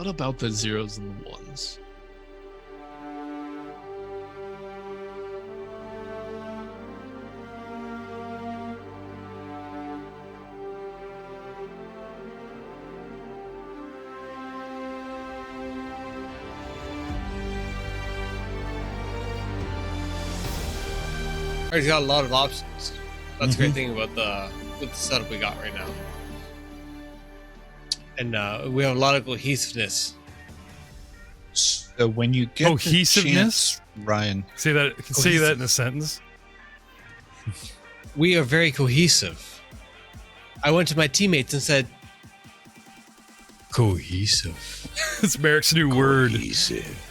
What about the zeros and the ones? He's got a lot of options. That's a great thing about with the setup we got right now. And we have a lot of cohesiveness. So when you get cohesiveness, the chance, Ryan, say that in a sentence. We are very cohesive. I went to my teammates and said, "Cohesive." It's Merrick's new word.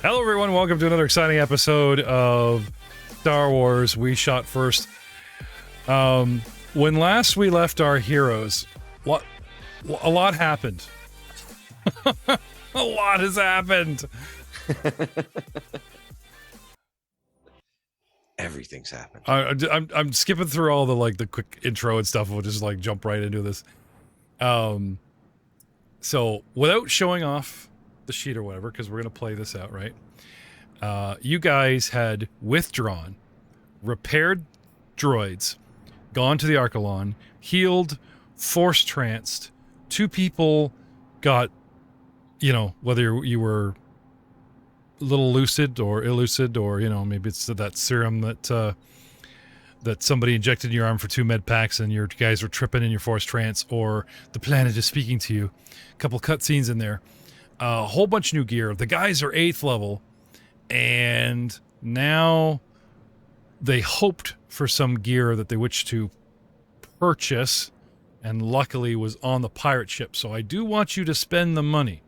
Hello, everyone. Welcome to another exciting episode of Star Wars We Shot First. When last we left our heroes, a lot happened. A lot has happened. Everything's happened. I'm skipping through all the quick intro and stuff. We'll just jump right into this. So without showing off the sheet or whatever, because we're gonna play this out, right? You guys had withdrawn, repaired droids, gone to the Archelon, healed, force tranced. 2 people got, whether you were a little lucid or illucid, or maybe it's that serum that somebody injected in your arm for 2 med packs and your guys were tripping in your force trance, or the planet is speaking to you. A couple cutscenes in there, a whole bunch of new gear. The guys are 8th level, and now they hoped for some gear that they wished to purchase, and luckily was on the pirate ship. So I do want you to spend the money.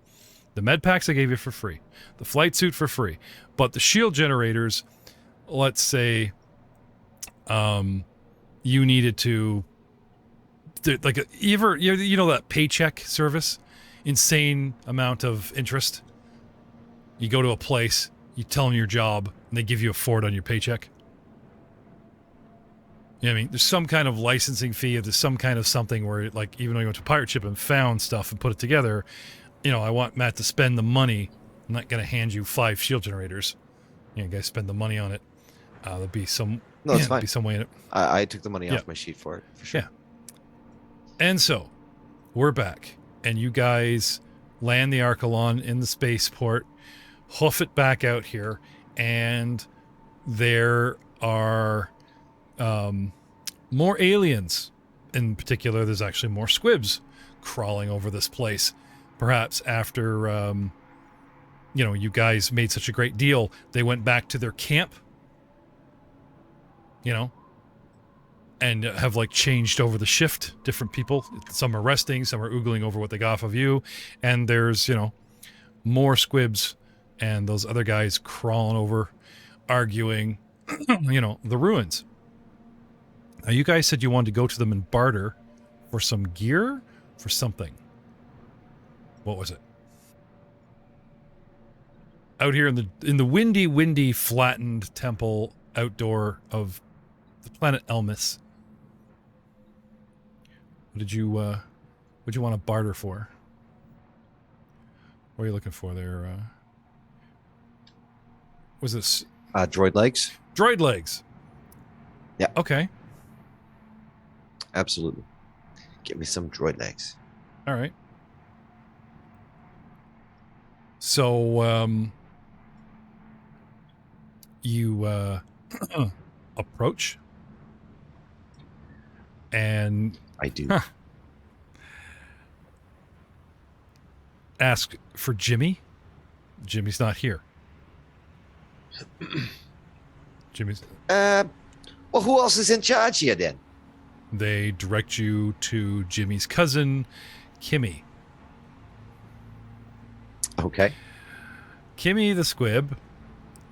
The med packs I gave you for free, the flight suit for free, but the shield generators, let's say, you needed to, that paycheck service, insane amount of interest. You go to a place, you tell them your job, and they give you a Ford on your paycheck. You know what I mean? There's some kind of licensing fee, there's some kind of something where, even though you went to a pirate ship and found stuff and put it together, I want Matt to spend the money. I'm not going to hand you 5 shield generators. You guys spend the money on it. There'll be some... No, it's fine. Be some way in it. I took the money off my sheet for it, for sure. Yeah. And so, we're back. And you guys land the Archelon in the spaceport, hoof it back out here, and there are more aliens. In particular, there's actually more squibs crawling over this place. Perhaps after, you guys made such a great deal, they went back to their camp, and have changed over the shift. Different people, some are resting, some are oogling over what they got off of you, and there's, more squibs and those other guys crawling over, arguing, the ruins. Now, you guys said you wanted to go to them and barter for some gear, for something. What was it? Out here in the windy, flattened temple outdoor of the planet Elmis. What did you want to barter for? What are you looking for there? Was this droid legs? Droid legs. Yeah. Okay. Absolutely. Give me some droid legs. All right. So, you approach, and I do. Ask for Jimmy. Jimmy's not here. Jimmy's... Well, who else is in charge here, then? They direct you to Jimmy's cousin, Kimmy. Okay. Kimmy the Squib.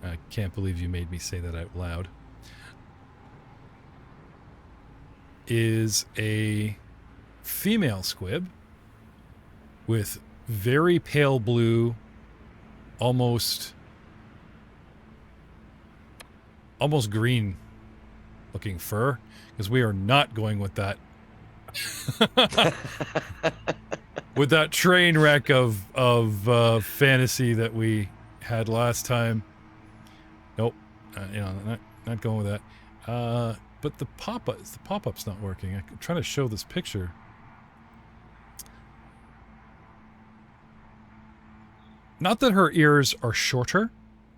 I can't believe you made me say that out loud. Is a female squib with very pale blue, almost green looking fur, because we are not going with that. with that train wreck of fantasy that we had last time. Nope, not going with that. But the pop-up's not working. I'm trying to show this picture. Not that her ears are shorter,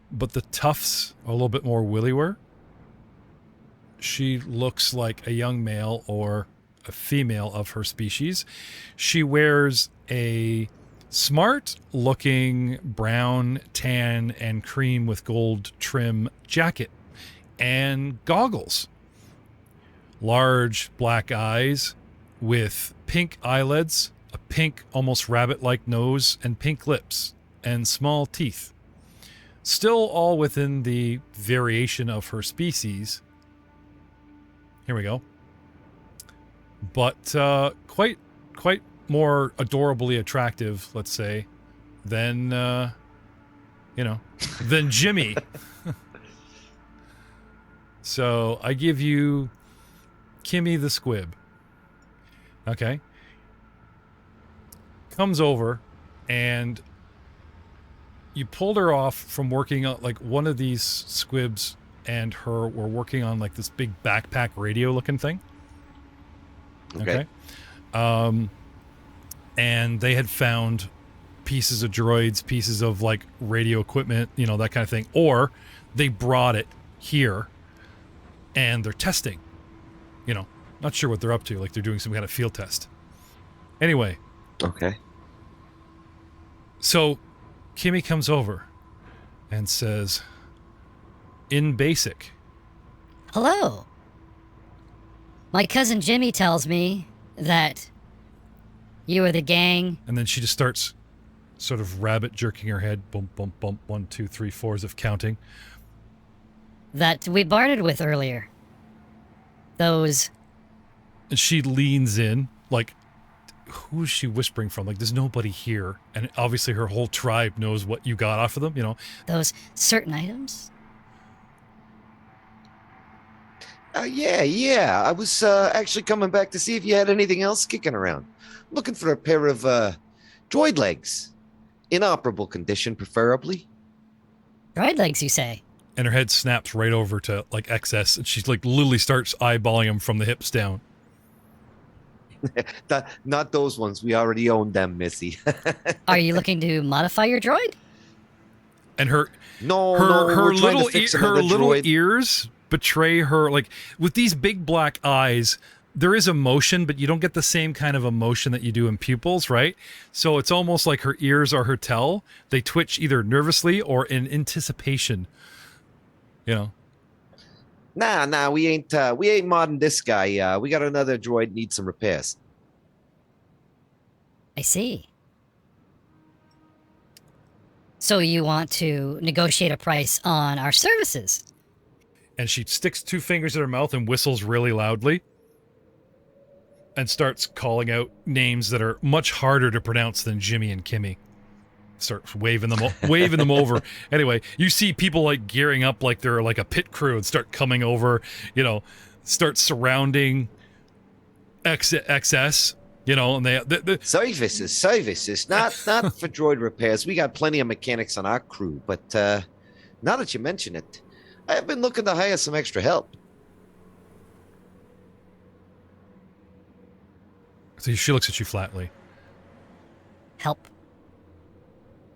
but the tufts are a little bit more willier. She looks like a young male or a female of her species. She wears a smart-looking brown, tan, and cream with gold trim jacket and goggles. Large black eyes with pink eyelids, a pink, almost rabbit-like nose, and pink lips, and small teeth. Still all within the variation of her species. Here we go. But quite more adorably attractive, let's say, than than Jimmy. So I give you Kimmy the Squib. Okay. Comes over, and you pulled her off from working on, like, one of these squibs and her were working on, like, this big backpack radio looking thing. Okay. And they had found pieces of droids, pieces of, like, radio equipment, that kind of thing. Or they brought it here and they're testing. Not sure what they're up to. Like, they're doing some kind of field test. Anyway. Okay. So Kimmy comes over and says, in basic, hello. My cousin Jimmy tells me that you are the gang. And then she just starts sort of rabbit jerking her head. Bump, bump, bump. 1, 2, 3, 4 as if counting. That we bartered with earlier. Those. And she leans in, like, who is she whispering from? Like, there's nobody here. And obviously her whole tribe knows what you got off of them, Those certain items? Yeah. I was actually coming back to see if you had anything else kicking around. Looking for a pair of droid legs. Inoperable condition, preferably. Droid legs, you say? And her head snaps right over to, like, XS, and she's, like, literally starts eyeballing him from the hips down. Not those ones. We already own them, Missy. Are you looking to modify your droid? And her her little ears betray her, like, with these big black eyes. There is emotion, but you don't get the same kind of emotion that you do in pupils, right? So it's almost like her ears are her tell. They twitch either nervously or in anticipation. Nah, we ain't modding this guy. We got another droid needs some repairs. I see. So you want to negotiate a price on our services? And she sticks 2 fingers in her mouth and whistles really loudly. And starts calling out names that are much harder to pronounce than Jimmy and Kimmy. Starts waving them over. Anyway, you see people, like, gearing up like they're like a pit crew and start coming over, start surrounding XS, and they services, not for droid repairs. We got plenty of mechanics on our crew, but now that you mention it, I have been looking to hire some extra help. So she looks at you flatly. Help?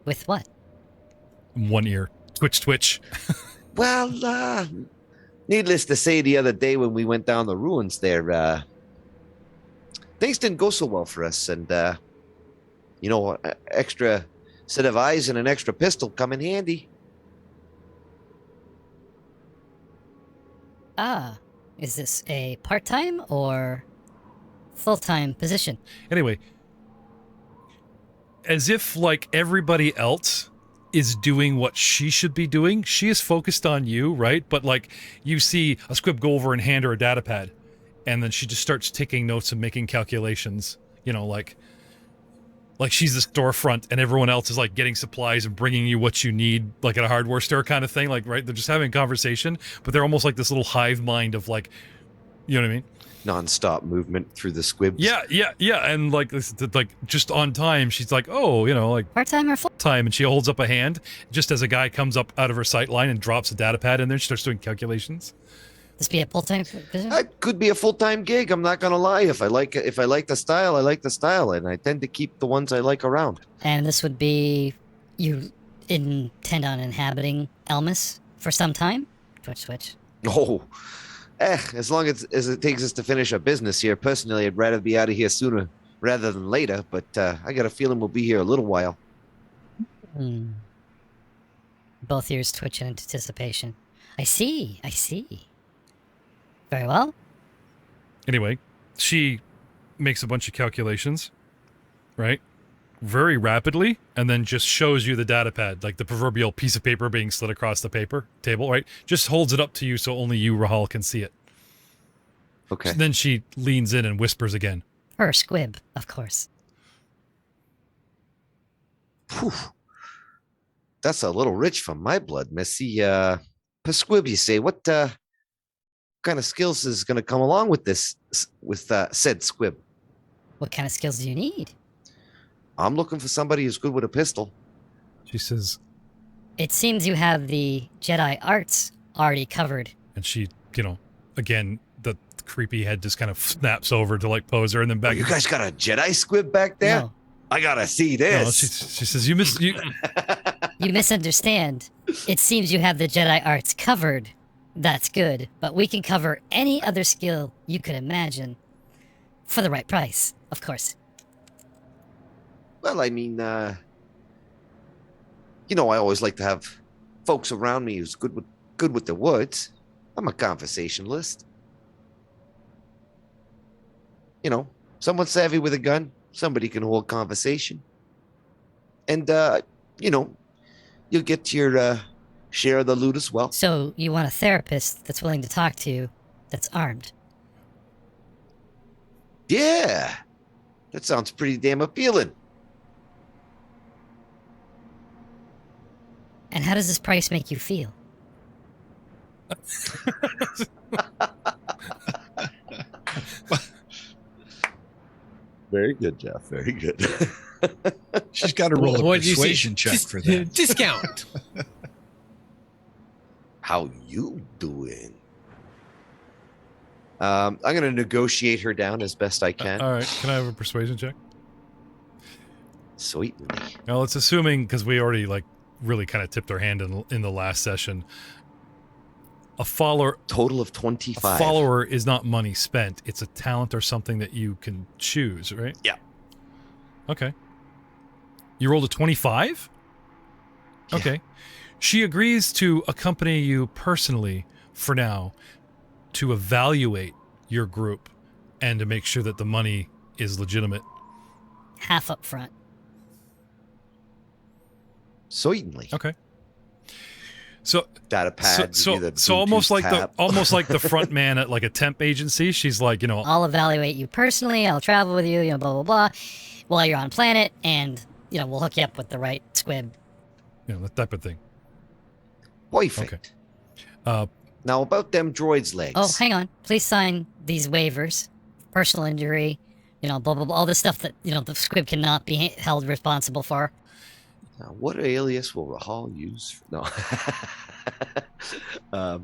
With what? One ear. Twitch. Well, needless to say, the other day when we went down the ruins there, things didn't go so well for us. And, extra set of eyes and an extra pistol come in handy. Ah, is this a part-time or full-time position? Anyway, as if, like, everybody else is doing what she should be doing, she is focused on you, right? But, like, you see a squib go over and hand her a data pad, and then she just starts taking notes and making calculations, like she's the storefront and everyone else is, like, getting supplies and bringing you what you need, like at a hardware store kind of thing, like, right? They're just having a conversation, but they're almost like this little hive mind of, like, you know what I mean? non-stop movement through the squibs. Yeah, and like just on time, she's like, oh, like Part-time or full? time, and she holds up a hand just as a guy comes up out of her sight line and drops a data pad in there. She starts doing calculations. This be a full-time position? It could be a full-time gig. I'm not gonna lie. If I like the style, I like the style, and I tend to keep the ones I like around. And this would be, you intend on inhabiting Elmas for some time? Twitch. Oh, as long as it takes us to finish our business here. Personally, I'd rather be out of here sooner rather than later. But I got a feeling we'll be here a little while. Both ears twitch in anticipation. I see. Very well. Anyway, she makes a bunch of calculations, right? Very rapidly, and then just shows you the data pad, like the proverbial piece of paper being slid across the table, right? Just holds it up to you so only you, Rahual, can see it. Okay. Then she leans in and whispers again. Per squib, of course. Whew. That's a little rich for my blood, Missy. Per squib, you say? What kind of skills is going to come along with this, with said squib? What kind of skills do you need? I'm looking for somebody who's good with a pistol. She says, It seems you have the Jedi arts already covered. and she, again, the creepy head just kind of snaps over to like pose her, and then back. You guys got a Jedi squib back there? No, I gotta see No, this. she says, you you misunderstand. It seems you have the Jedi arts covered. That's good, but we can cover any other skill you could imagine. For the right price, of course. Well, I mean, I always like to have folks around me who's good with the words. I'm a conversationalist. Someone savvy with a gun, somebody can hold conversation. And, you'll get your share of the loot as well. So you want a therapist that's willing to talk to you, that's armed. Yeah, that sounds pretty damn appealing. And how does this price make you feel? Very good, Jeff. Very good. She's got to roll a What'd you say? persuasion check for that. Discount. How you doing? I'm going to negotiate her down as best I can. all right, can I have a persuasion check? Sweetly. Now, it's assuming, because we already really kind of tipped our hand in the last session, a follower Total of 25. A follower is not money spent. It's a talent or something that you can choose, right? Yeah. Okay. You rolled a 25? Yeah. Okay. She agrees to accompany you personally for now to evaluate your group and to make sure that the money is legitimate. Half up front. Certainly. Okay. So Data pad. so almost like the front man at like a temp agency. She's like, I'll evaluate you personally. I'll travel with you, blah, blah, blah, while you're on planet, and, we'll hook you up with the right squib. that type of thing. Perfect. Now about them droids' legs. Oh, hang on. Please sign these waivers. Personal injury, blah, blah, blah. All this stuff that, the squib cannot be held responsible for. Now, what alias will Rahual use? No.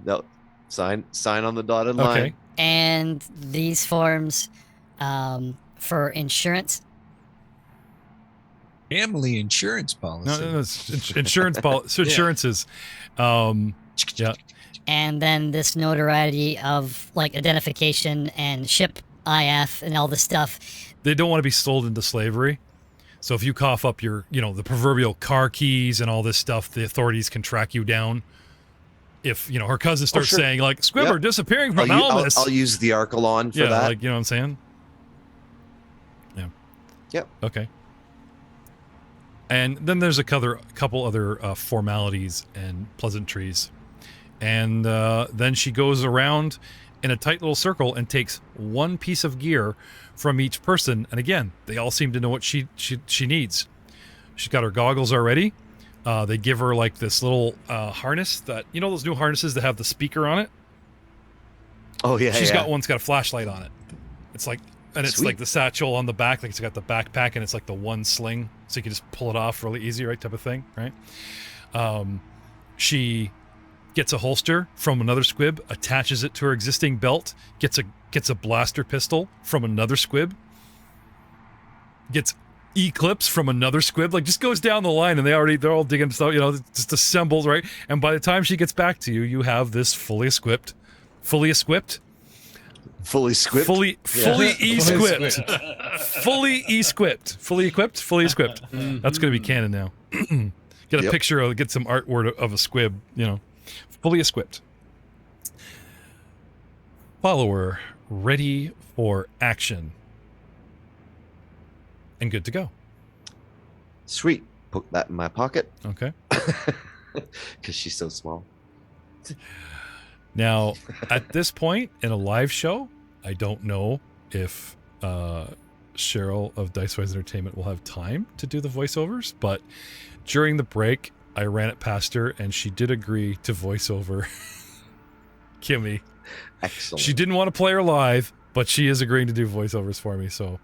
No. Sign on the dotted line. Okay. And these forms for insurance. Family insurance policy. No, it's insurance policy. Insurances. Yeah. And then this notoriety of, identification and ship IF and all this stuff. They don't want to be sold into slavery. So if you cough up your, the proverbial car keys and all this stuff, the authorities can track you down. If, her cousin starts sure. saying, Squibber disappearing from I'll Almas. I'll use the Archelon for that. you know what I'm saying? Yeah. Yep. Okay. And then there's a couple other formalities and pleasantries. And then she goes around in a tight little circle and takes one piece of gear from each person. And again, they all seem to know what she needs. She's got her goggles already. They give her this little harness that, those new harnesses that have the speaker on it? Oh, yeah, She's got one that's got a flashlight on it. It's like, and it's Sweet. like the satchel on the back, like it's got the backpack, and it's like the one sling, so you can just pull it off really easy, right? Type of thing, right? She gets a holster from another squib, attaches it to her existing belt, gets a blaster pistol from another squib, gets e-clips from another squib, like just goes down the line, and they're all digging stuff, just assembled, right? And by the time she gets back to you, you have this fully e-squipped, Fully squipped. fully e-squipped, fully e-squipped, fully equipped, fully e-squipped. That's gonna be canon now. Get a picture of, get some artwork of a squib, fully e-squipped. Follower ready for action. And good to go. Sweet. Put that in my pocket. Okay. Because she's so small. Now, at this point in a live show, I don't know if Cheryl of Dicewise Entertainment will have time to do the voiceovers, but during the break, I ran it past her, and she did agree to voice over Kimmy. Excellent. She didn't want to play her live, but she is agreeing to do voiceovers for me. So,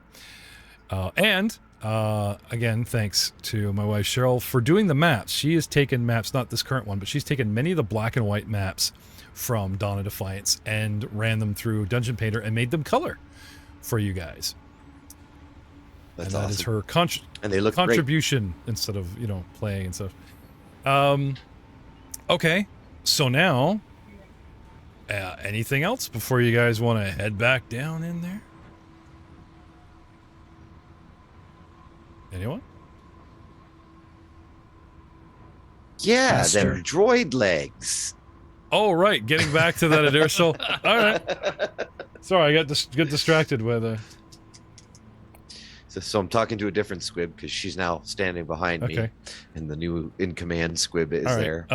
again, thanks to my wife Cheryl for doing the maps. She has taken maps, not this current one, but she's taken many of the black and white maps from Dawn of Defiance and ran them through Dungeon Painter and made them color for you guys. That's and that is her and they look contribution instead of, playing and stuff. Okay, so now, anything else before you guys want to head back down in there? Anyone? Yeah, Faster. them droid legs. Oh, right. Getting back to that inertial. All right. Sorry, I got distracted with So I'm talking to a different squib because she's now standing behind me, and the new in command squib is there.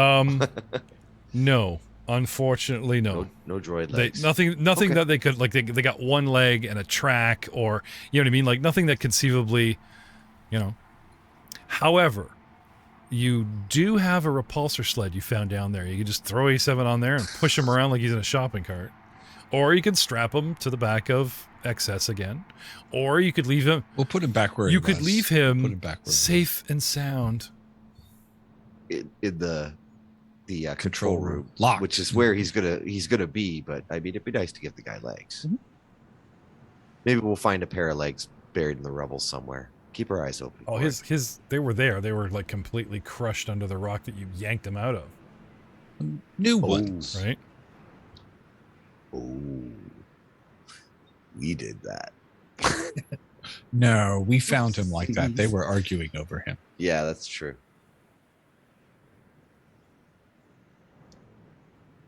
No, unfortunately, no. No droid legs. Nothing that they could, like, they got one leg and a track, or, you know what I mean? Like, nothing that conceivably, However, you do have a repulsor sled you found down there. You can just throw A7 on there and push him around like he's in a shopping cart. Or you can strap him to the back of XS again. Or you could leave him... We'll put him back where he was. You could leave him Put him back where he safe and sound. In the control room, locked, which is where he's gonna be. But I mean, it'd be nice to give the guy legs. Mm-hmm. Maybe we'll find a pair of legs buried in the rubble somewhere. Keep our eyes open. Oh, they were there. They were like completely crushed under the rock that you yanked them out of. New ones. Right? Oh, we did that. No, we found him like that. They were arguing over him. Yeah, that's true.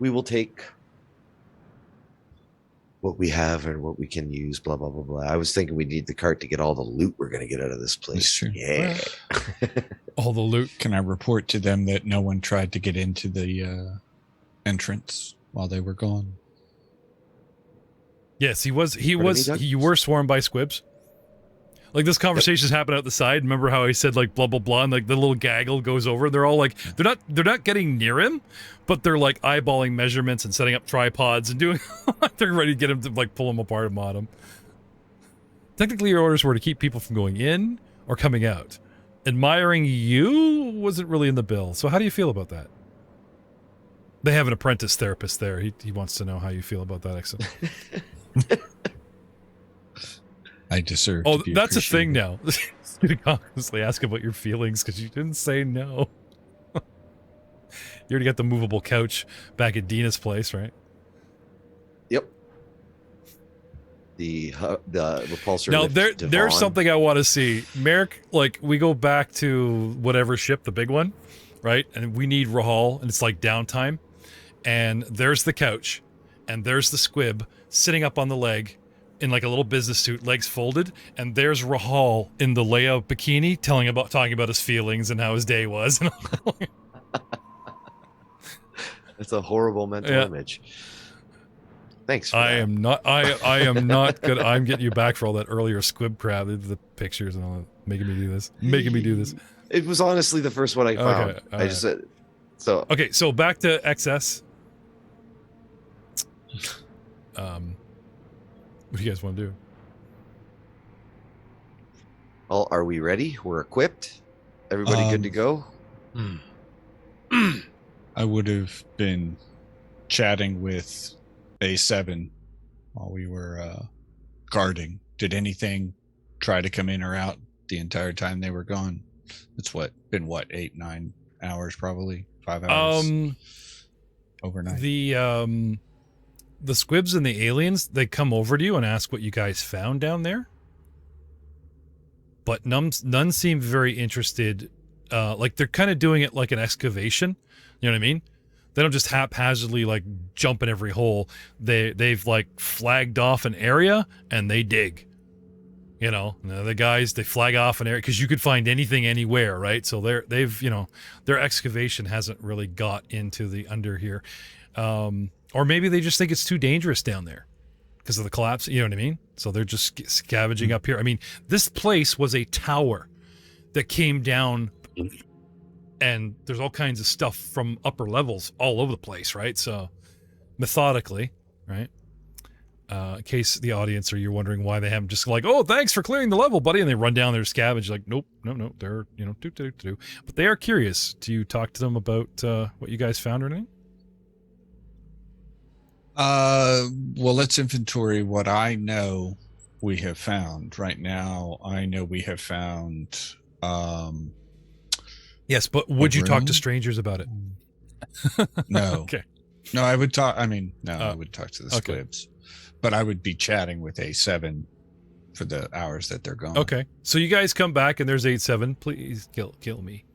We will take what we have and what we can use, blah, blah, blah, blah. I was thinking we need the cart to get all the loot we're going to get out of this place. That's true. Yeah. All the loot. Can I report to them that no one tried to get into the entrance while they were gone? Yes, you were swarmed by squibs. Like, this conversation's happened out the side. Remember how I said, like, blah, blah, blah, and, like, the little gaggle goes over. They're all, like, they're not getting near him, but they're, like, eyeballing measurements and setting up tripods and doing... they're ready to get him to, like, pull him apart and mod him. Technically, your orders were to keep people from going in or coming out. Admiring you wasn't really in the bill. So how do you feel about that? They have an apprentice therapist there. He wants to know how you feel about that, excellent. I deserve. Oh, to be that's a thing appreciated. now. He's going to constantly ask about your feelings because you didn't say no. You already got the movable couch back at Dina's place, right? Yep. The repulsor. Now, lift to there's Vaughn. something I want to see. Merrick, like, we go back to whatever ship, the big one, right? And we need Rahual, and it's like downtime. And there's the couch, and there's the squib sitting up on the leg in like a little business suit, legs folded, and there's Rahual in the layout bikini talking about his feelings and how his day was. That's a horrible mental image. Thanks for I that. am not good. I'm getting you back for all that earlier squib crap, the pictures and all that, making me do this. It was honestly the first one I found. Okay, I just said so. Okay, so back to XS. What do you guys want to do? Well, are we ready? We're equipped. Everybody good to go? I would have been chatting with A7 while we were guarding. Did anything try to come in or out the entire time they were gone? It's been 8, 9 hours, probably 5 hours overnight. The squibs and the aliens, they come over to you and ask what you guys found down there. But none seem very interested. Like they're kind of doing it like an excavation. You know what I mean? They don't just haphazardly like jump in every hole. They've like flagged off an area and they dig. You know, the guys, they flag off an area because you could find anything anywhere, right? So they've their excavation hasn't really got into the under here. Or maybe they just think it's too dangerous down there because of the collapse. You know what I mean? So they're just scavenging up here. I mean, this place was a tower that came down, and there's all kinds of stuff from upper levels all over the place, right? So methodically, right? In case the audience or you're wondering why they haven't just like, oh, thanks for clearing the level, buddy, and they run down there scavenge like, nope, no, they're do. But they are curious. Do you talk to them about what you guys found or anything? Well, let's inventory what I know we have found right now. I know we have found yes, but would you talk to strangers about it? No. Okay. No, I would talk. I mean, no, I would talk to the okay. squibs, but I would be chatting with A7 for the hours that they're gone. Okay. So you guys come back and there's 8-7. Please kill me.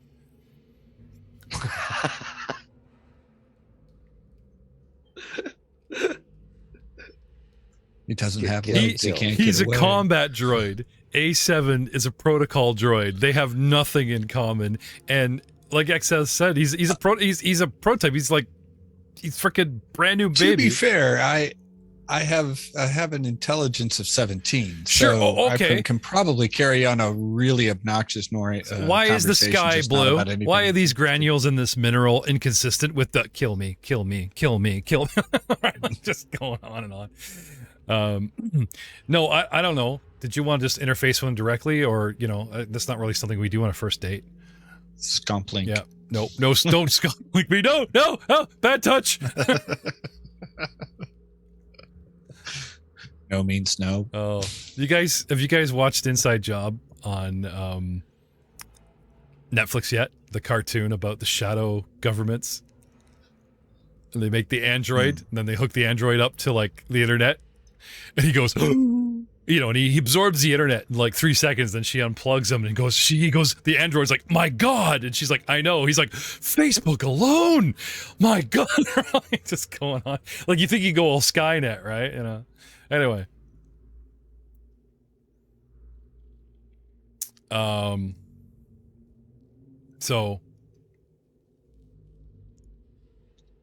He doesn't have legs. He can't He's get a away. combat droid. A7 is a protocol droid. They have nothing in common. And like XS said, he's a prototype. He's freaking brand new baby. To be fair, I have an intelligence of 17. Sure. So Okay. I can probably carry on a really obnoxious why is the sky blue? Why are these granules in this mineral inconsistent with the kill me? Just going on and on. No, I don't know. Did you want to just interface with him directly, or that's not really something we do on a first date? Scump link. Yeah. No, don't scump link me. No, bad touch. No means no. Oh, have you guys watched Inside Job on Netflix yet? The cartoon about the shadow governments. And they make the android, and then they hook the android up to like the internet, and he goes, and he absorbs the internet in like 3 seconds. Then she unplugs him and he goes, the android's like, my God, and she's like, I know. He's like, Facebook alone, my God, just going on. Like you think you go all Skynet, right? Anyway. So.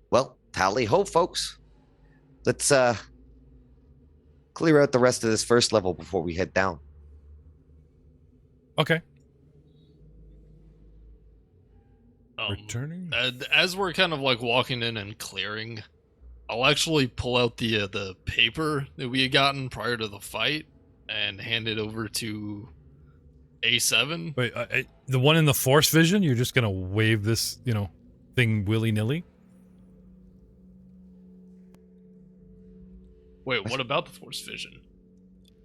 Well, tally ho, folks. Let's clear out the rest of this first level before we head down. Okay. Returning? As we're kind of like walking in and clearing, I'll actually pull out the paper that we had gotten prior to the fight and hand it over to A7. Wait, the one in the Force Vision? You're just gonna wave this, thing willy-nilly? Wait, what about the Force Vision?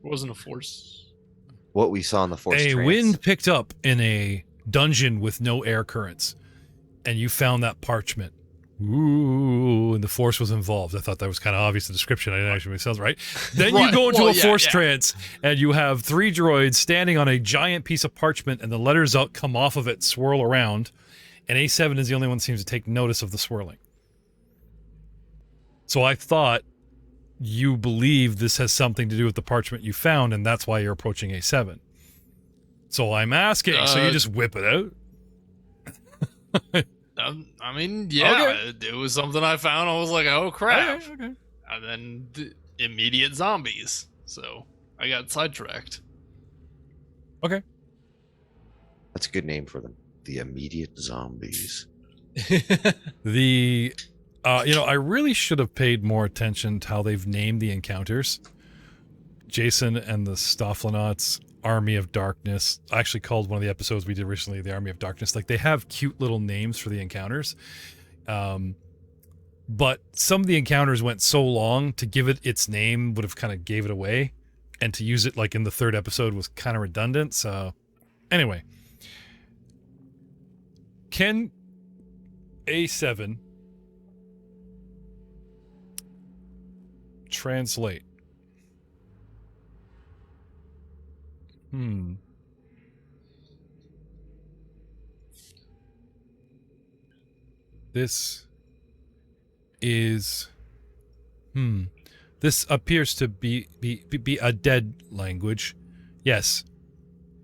It wasn't a Force. What we saw in the Force trance. Wind picked up in a dungeon with no air currents, and you found that parchment. Ooh, and the Force was involved. I thought that was kind of obvious, the description. I didn't actually make sense, right? Then you go into a Force trance, and you have 3 droids standing on a giant piece of parchment, and the letters come off of it, swirl around, and A7 is the only one that seems to take notice of the swirling. So I thought you believe this has something to do with the parchment you found, and that's why you're approaching A7. So I'm asking, so you just whip it out? I mean, yeah, Okay. it was something I found. I was like, oh crap. Okay. And then immediate zombies. So I got sidetracked. Okay. That's a good name for them. The immediate zombies. The, I really should have paid more attention to how they've named the encounters. Jason and the Stofflenauts Army of Darkness. I actually called one of the episodes we did recently the Army of Darkness. Like, they have cute little names for the encounters. But some of the encounters went so long, to give it its name would have kind of gave it away. And to use it like in the third episode was kind of redundant. So anyway, can A7 translate? This is this appears to be a dead language. Yes,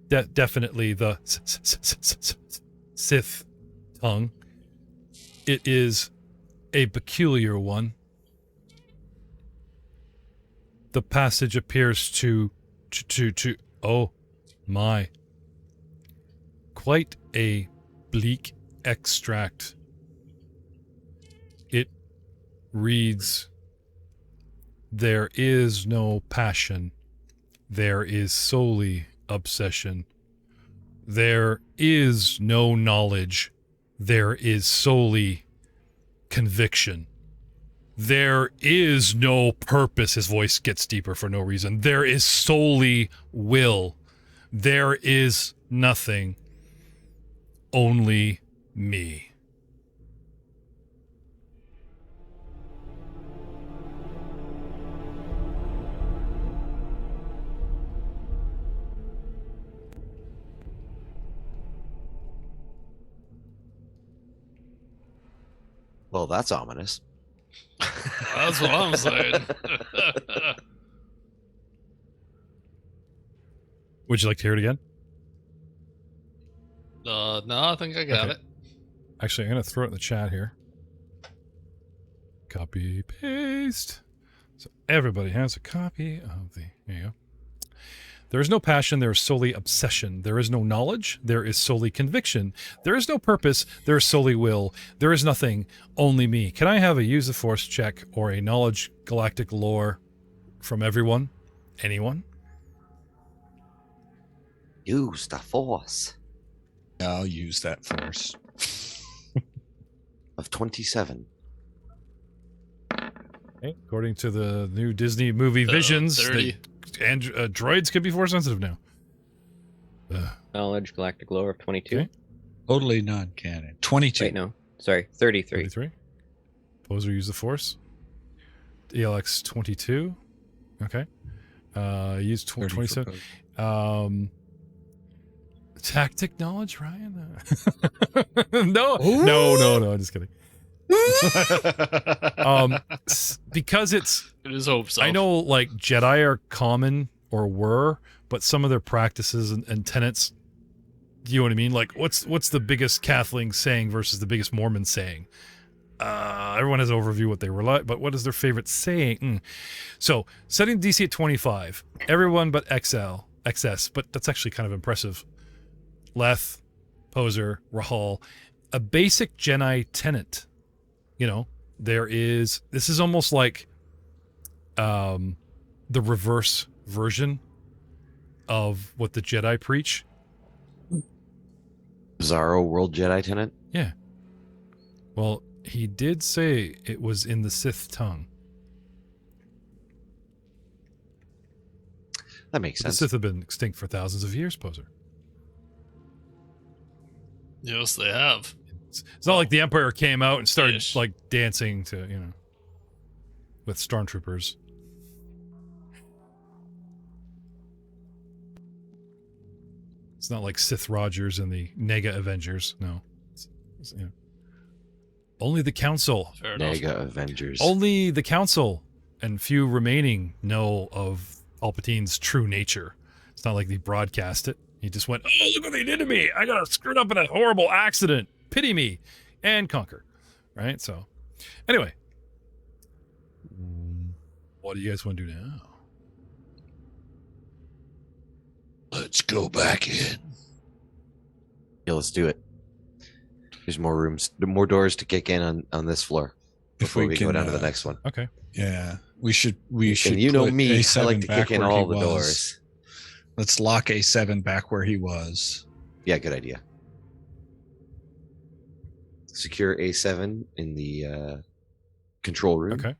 definitely the Sith tongue. It is a peculiar one. The passage appears to oh my, quite a bleak extract. It reads, "There is no passion. There is solely obsession. There is no knowledge. There is solely conviction. There is no purpose." His voice gets deeper for no reason. "There is solely will. There is nothing. Only me." Well, that's ominous. That's what I'm saying. Would you like to hear it again? No, I think I got Okay. it. Actually, I'm going to throw it in the chat here. Copy, paste. So everybody has a copy of the... There you go. "There is no passion, there is solely obsession. There is no knowledge, there is solely conviction. There is no purpose, there is solely will. There is nothing, only me." Can I have a use the force check or a knowledge galactic lore from everyone? Anyone? Use the force I'll use that force. of 27. Okay. According to the new Disney movie Visions, 30. droids could be force sensitive now. Knowledge, galactic lore of 22. Okay. Totally non-canon. 22. Wait, no. Sorry, 33. 33. Poser use the force. ELX 22. Okay. Use 30 for 27. both. Tactic knowledge, Ryan? No, I'm just kidding. Because it's, It is hope so. I know like Jedi are common or were, but some of their practices and tenets, do you know what I mean? Like what's the biggest Catholic saying versus the biggest Mormon saying? Everyone has an overview what they rely, but what is their favorite saying? So setting DC at 25, everyone but XS, but that's actually kind of impressive. Leth, Poser, Rahual, a basic Jedi tenet. You know, this is almost like the reverse version of what the Jedi preach. Bizarro World Jedi Tenant. Yeah. Well, he did say it was in the Sith tongue. That makes The sense. Sith have been extinct for thousands of years, Poser. Yes, they have. It's not like the Empire came out and started Ish. like dancing to, with stormtroopers. It's not like Sith Rogers and the Nega Avengers. No. It's, only the Council. Fair enough. Mega Avengers. Only the Council and few remaining know of Palpatine's true nature. It's not like they broadcast it. He just went, "Oh, look what they did to me. I got screwed up in a horrible accident. Pity me." And conquer. Right? So, anyway. What do you guys want to do now? Let's go back in. Yeah, let's do it. There's more rooms, more doors to kick in on this floor before we go down to the next one. Okay. Yeah, we should. And you know put me, I A7 like to back kick in where all he the was. doors. Let's lock A7 back where he was. Yeah, good idea. Secure A7 in the control room. Okay.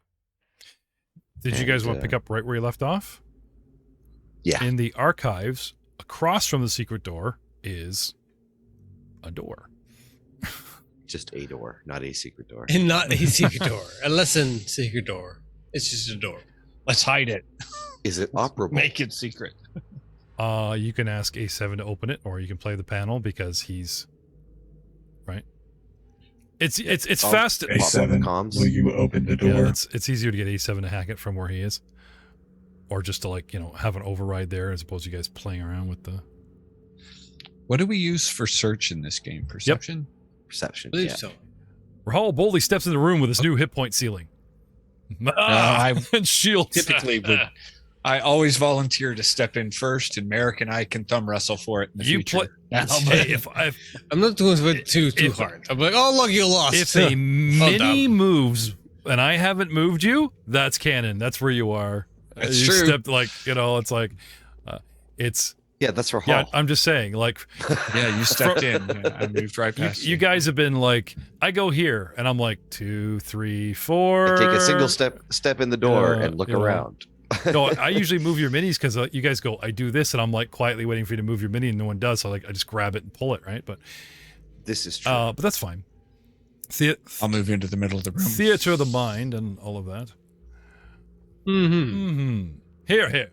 Did you guys And, want to pick up right where you left off? Yeah. In the archives, across from the secret door is a door. Just a door, not a secret door. And not a secret door. A lesson secret door. It's just a door. Let's hide it. Is it operable? Make it secret. You can ask A7 to open it, or you can play the panel because he's right. It's I'll fast. pop up the A7, comms. will you open the Yeah, door? it's easier to get A7 to hack it from where he is, or just to like have an override there as opposed to you guys playing around with the. What do we use for search in this game? Perception? Perception. I believe Yeah. so. Rahual boldly steps in the room with his new hit point ceiling. And shields. Typically would. I always volunteer to step in first, and Merrick and I can thumb wrestle for it in the You future. play. Now, Hey, if I'm not doing it too if- hard. I'm like, oh look, you lost. if a mini damn. moves and I haven't moved you, that's canon. That's where you are. That's you true. Stepped it's like, it's Yeah, that's for yeah. Hall. I'm just saying, like, yeah, you stepped in. Yeah, I moved right past you guys have been like, I go here and I'm like 2, 3, 4. I take a single step in the door Yeah, and look you know. around. No, I usually move your minis because you guys go, I do this, and I'm like quietly waiting for you to move your mini, and no one does. So I just grab it and pull it, right? But This is true. but that's fine. I'll move into the middle of the room. Theater of the mind and all of that. Mm-hmm. Here.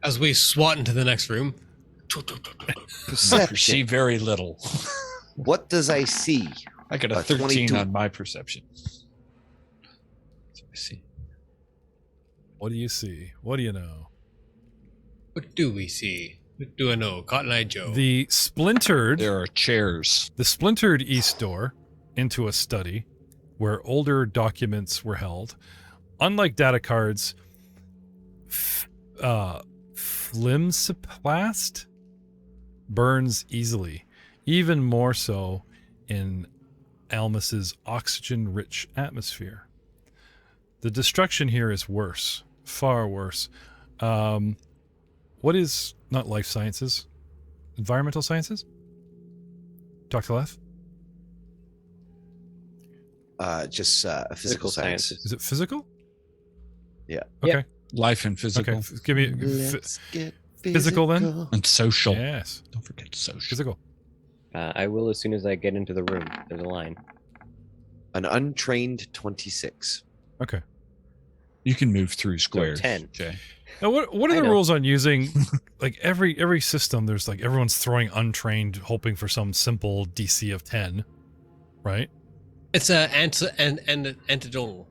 As we swat into the next room. I Perception. see very little. What does I see? I got a 13 22. on my perception. Let me see. What do you see? What do you know? What do we see? What do I know? Cotton Eye Joe. The splintered There are chairs. east door into a study where older documents were held. Unlike data cards, flimsiplast burns easily, even more so in Almus's oxygen-rich atmosphere. The destruction here is worse, far worse. What is not life sciences? Environmental sciences? Dr. Leth? Just a physical science. sciences. Is it physical? Yeah. Okay. Life and physical. Okay. Give me Let's get physical then? And social. yes. Don't forget social. Physical. I will as soon as I get into the room. There's a line. An untrained 26. Okay. You can move through squares. 10. Jay. Now, what are I the know. rules on using, like, every system, there's, like, everyone's throwing untrained, hoping for some simple DC of 10, right? It's a antidotal.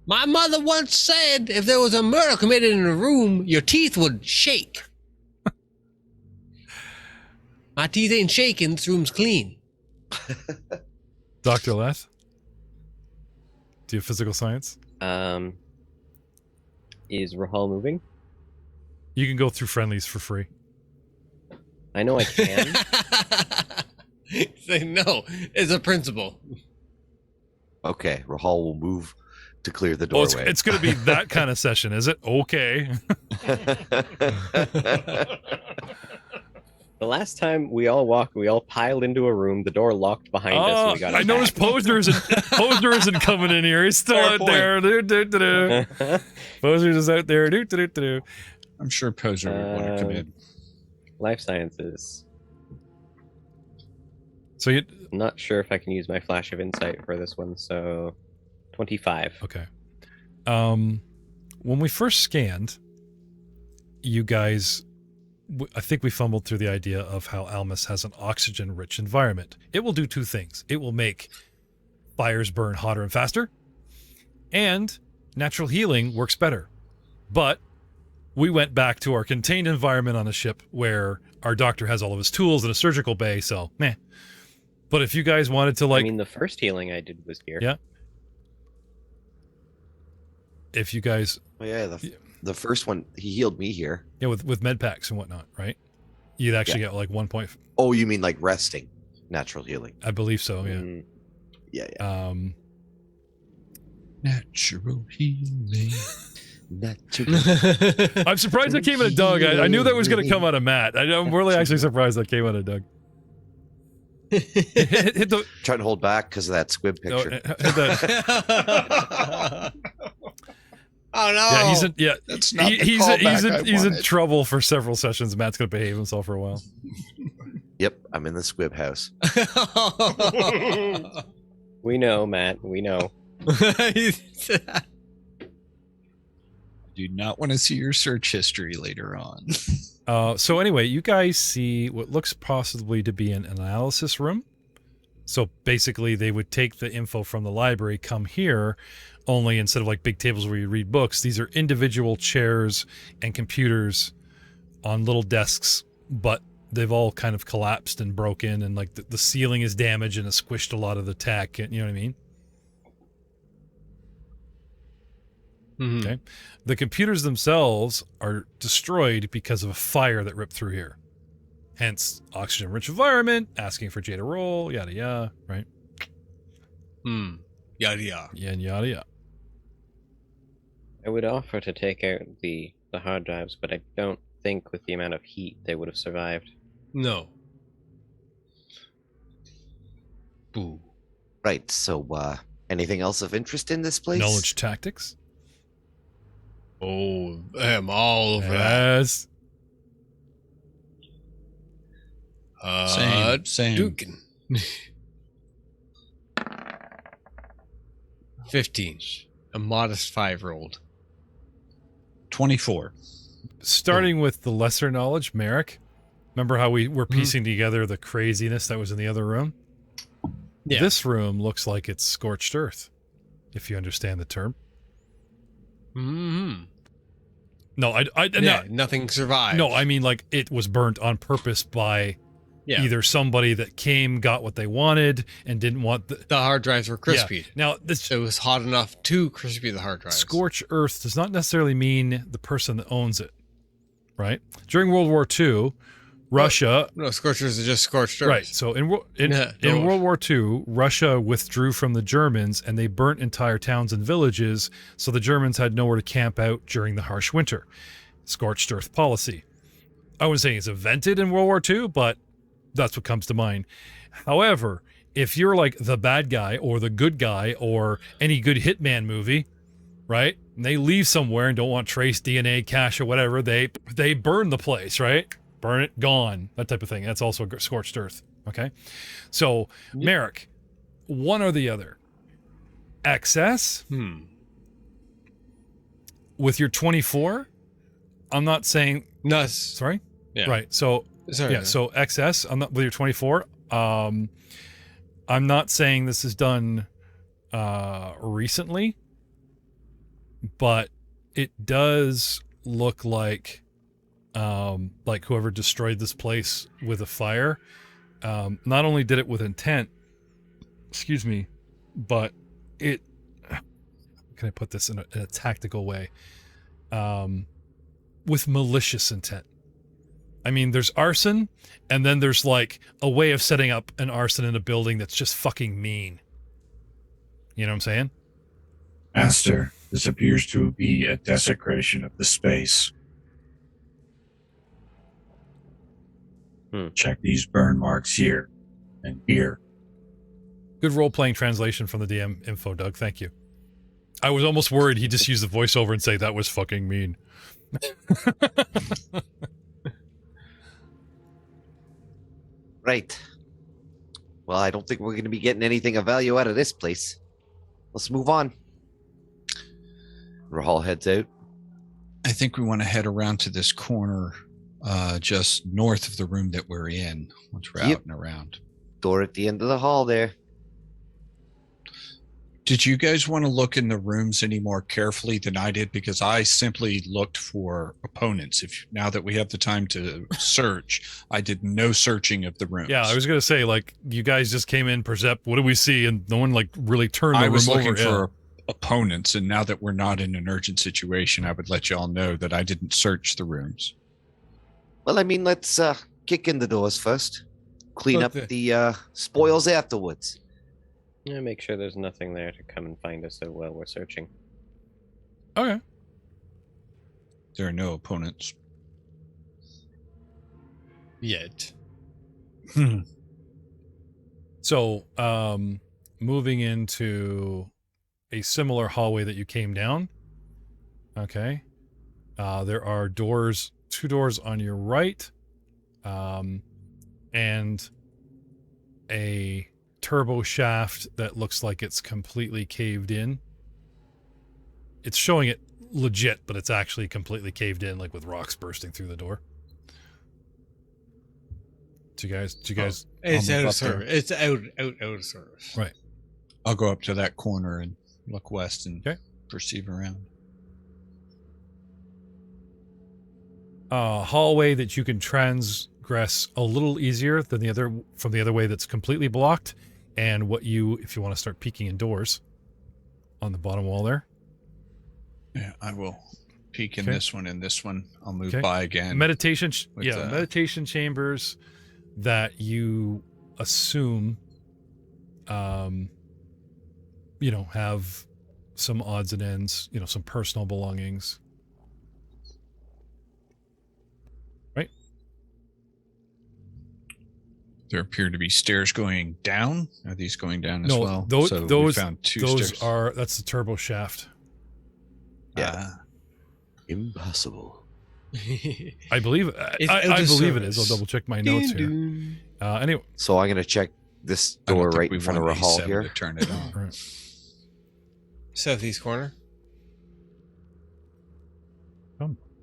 My mother once said if there was a murder committed in a room, your teeth would shake. My teeth ain't shaking. This room's clean. Dr. Leth? Do you have physical science? Is Rahual moving? You can go through friendlies for free. I know I can. Say no. It's a principle. Okay, Rahal will move to clear the Oh, doorway. it's going to be that kind of session, is it? Okay. The last time we all piled into a room, the door locked behind us and we got I noticed Posner isn't coming in here. He's still Fair out point. there. Posner's is out there. I'm sure Poser would want to come in. Life sciences. So you I'm not sure if I can use my flash of insight for this one, so 25. okay? When we first scanned, you guys, I think we fumbled through the idea of how Almus has an oxygen-rich environment. It will do two things. It will make fires burn hotter and faster, and natural healing works better. But we went back to our contained environment on the ship where our doctor has all of his tools in a surgical bay, so meh. But if you guys wanted to, like, I mean, the first healing I did was here. Yeah. if you guys, Oh, yeah, the first one, he healed me here. yeah, with med packs and whatnot, right? You'd actually get like 1 point. Oh, you mean like resting, natural healing? I believe so. Yeah. Mm, Yeah, yeah. Natural healing. Not too good. I'm surprised that came out of Doug. I knew that was going to come out of Matt. I'm really actually surprised that came out of Doug. hit the, Trying to hold back because of that squib no, picture. hit the, Oh no! yeah, That's not the he's callback in wanted. trouble for several sessions. Matt's going to behave himself for a while. Yep, I'm in the squib house. We know, Matt. We know. Do not want to see your search history later on. So anyway, you guys see what looks possibly to be an analysis room. So basically, they would take the info from the library, come here, only instead of like big tables where you read books, these are individual chairs and computers on little desks, but they've all kind of collapsed and broken, and like the ceiling is damaged and has squished a lot of the tech. You know what I mean? Mhm. Okay. The computers themselves are destroyed because of a fire that ripped through here. Hence, oxygen-rich environment, asking for Jada roll, yada yada, right? Yada yada. Yeah, and yada yada. I would offer to take out the hard drives, but I don't think with the amount of heat they would have survived. No. Boo. Right, so, anything else of interest in this place? Knowledge tactics. Oh, I'm all over that. Yes. Same. Dukin. 15. A modest 5-year-old. 24. Starting with the lesser knowledge, Merrick. Remember how we were piecing together the craziness that was in the other room? Yeah. This room looks like it's scorched earth, if you understand the term. Mm-hmm. No, Yeah, nothing survived. no, I mean like it was burnt on purpose by either somebody that came, got what they wanted, and didn't want the The hard drives were crispy. Yeah. Now, this It was hot enough to crispy the hard drives. scorch earth does not necessarily mean the person that owns it, right? During World War II, Russia, No, scorchers are just scorched earth. right? So in Yeah, no. World War II, Russia withdrew from the Germans, and they burnt entire towns and villages, so the Germans had nowhere to camp out during the harsh winter. Scorched earth policy. I wouldn't say it's invented in World War II, but that's what comes to mind. However, if you're like the bad guy or the good guy or any good hitman movie, right? And they leave somewhere and don't want trace DNA, cache, or whatever, they burn the place, right? Burn it, gone, that type of thing. That's also scorched earth. Okay, so Merrick, one or the other. XS with your 24. I'm not saying. No, Sorry. yeah. Right. So Sorry. yeah. So XS. I'm not with your 24. I'm not saying this is done recently, but it does look like whoever destroyed this place with a fire, not only did it with intent, excuse me, but it, can I put this in a tactical way, with malicious intent. I mean, there's arson, and then there's like a way of setting up an arson in a building that's just fucking mean. You know what I'm saying? Master, this appears to be a desecration of the space. Check these burn marks here and here. Good role-playing translation from the DM info, Doug. Thank you. I was almost worried he'd just use the voiceover and say, that was fucking mean. Right. Well, I don't think we're going to be getting anything of value out of this place. Let's move on. Rahual heads out. I think we want to head around to this corner just north of the room that we're in once we're Yep. out and around. Door at the end of the hall there. Did you guys want to look in the rooms any more carefully than I did? Because I simply looked for opponents. Now that we have the time to search, I did no searching of the rooms. Yeah, I was going to say, like, you guys just came in, percept, what do we see? And no one, like, really turned the I room was over. looking Yeah. for opponents, and now that we're not in an urgent situation, I would let you all know that I didn't search the rooms. Well, I mean, let's kick in the doors first. Clean up Okay. the spoils afterwards. Yeah, make sure there's nothing there to come and find us while we're searching. Okay. There are no opponents. Yet. So, moving into a similar hallway that you came down. Okay. There are doors, 2 doors on your right, and a turbo shaft that looks like it's completely caved in. It's showing it legit, but it's actually completely caved in, like with rocks bursting through the door. Do you guys It's I'll out move of up there. service. It's out of service. Right. I'll go up to that corner and look west and Okay. perceive around. Hallway that you can transgress a little easier than the other way that's completely blocked, and if you want to start peeking indoors on the bottom wall there. Yeah, I will peek in Okay. this one and this one. I'll move Okay. by again. Meditation with, meditation chambers that you assume have some odds and ends, some personal belongings. Right? There appear to be stairs going down. Are these going down as well? Those we found 2 stairs. That's the turbo shaft. Yeah. Impossible. I believe It's I out of believe it is. service. I'll double check my notes here. Anyway, So I'm gonna check this I don't door think right we in front of want Rahual A7 here. to turn it on. right. Southeast corner.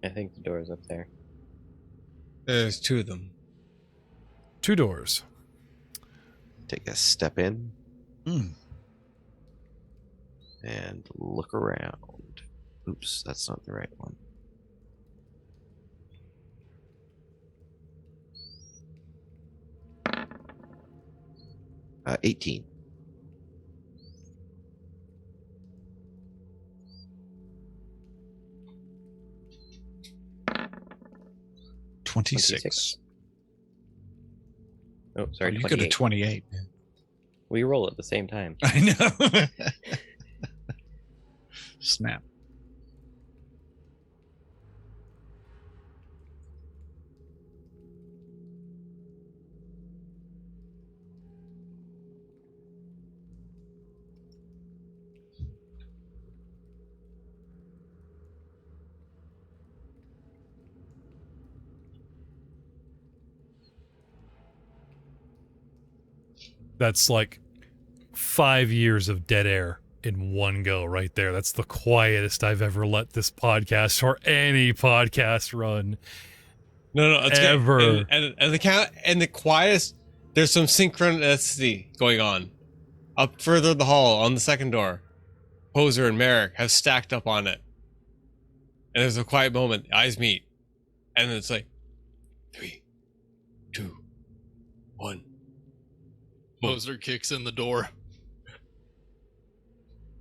I think the door is up there. There's 2 of them. 2 doors. Take a step in Hmm. and look around. Oops, that's not the right one. Uh, 18. $26. Oh, sorry, You got a 28. 28. Man. We roll at the same time. I know. Snap. That's like 5 years of dead air in one go right there. That's the quietest I've ever let this podcast or any podcast run. No, it's good. Ever. And the quietest, there's some synchronicity going on. Up further the hall on the second door, Poser and Merrick have stacked up on it. And there's a quiet moment, eyes meet. And then it's like 3, 2, 1. Moser kicks in the door.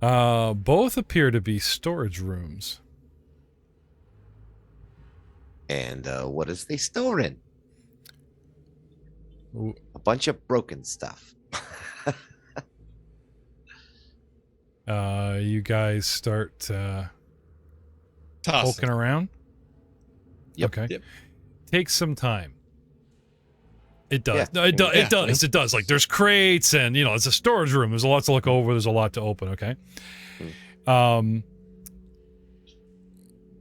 Both appear to be storage rooms. And what is they storing? Ooh. A bunch of broken stuff. You guys start Toss poking around. Yep. Okay. Yep. Takes some time. It does. Yeah. No, it does. Yeah. It does. It does. Like there's crates and it's a storage room. There's a lot to look over. There's a lot to open. Okay.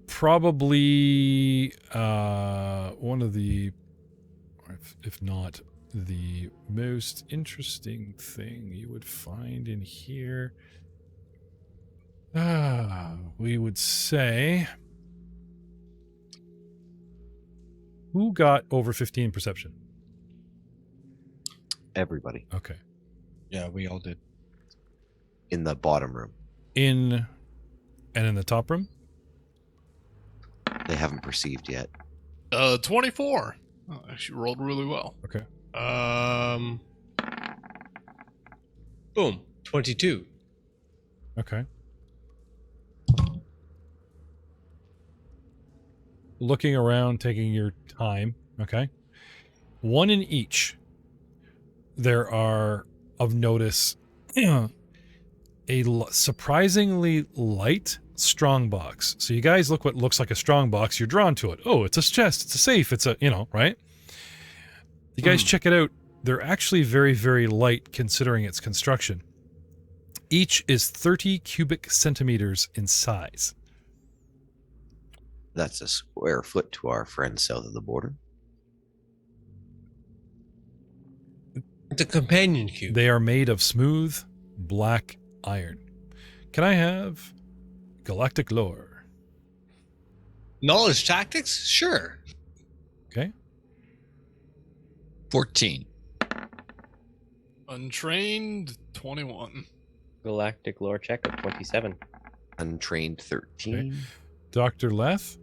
Probably one of the, if not the most interesting thing you would find in here. We would say, who got over 15 perception? Everybody Okay. Yeah, we all did. in the bottom room. In the top room? They haven't perceived yet. 24. Oh, actually rolled really well. Okay. Boom. 22. Okay. Looking around, taking your time. Okay. One in each. There are, of notice, a surprisingly light strong box. So you guys look what looks like a strong box. You're drawn to it. Oh, it's a chest. It's a safe. It's a, right? You guys check it out. They're actually very, very light considering its construction. Each is 30 cubic centimeters in size. That's a square foot to our friends south of the border. It's a companion cube. They are made of smooth black iron. Can I have galactic lore? Knowledge tactics? Sure. Okay. 14. Untrained 21. Galactic lore check of 27. Untrained 13. Dr. Leth?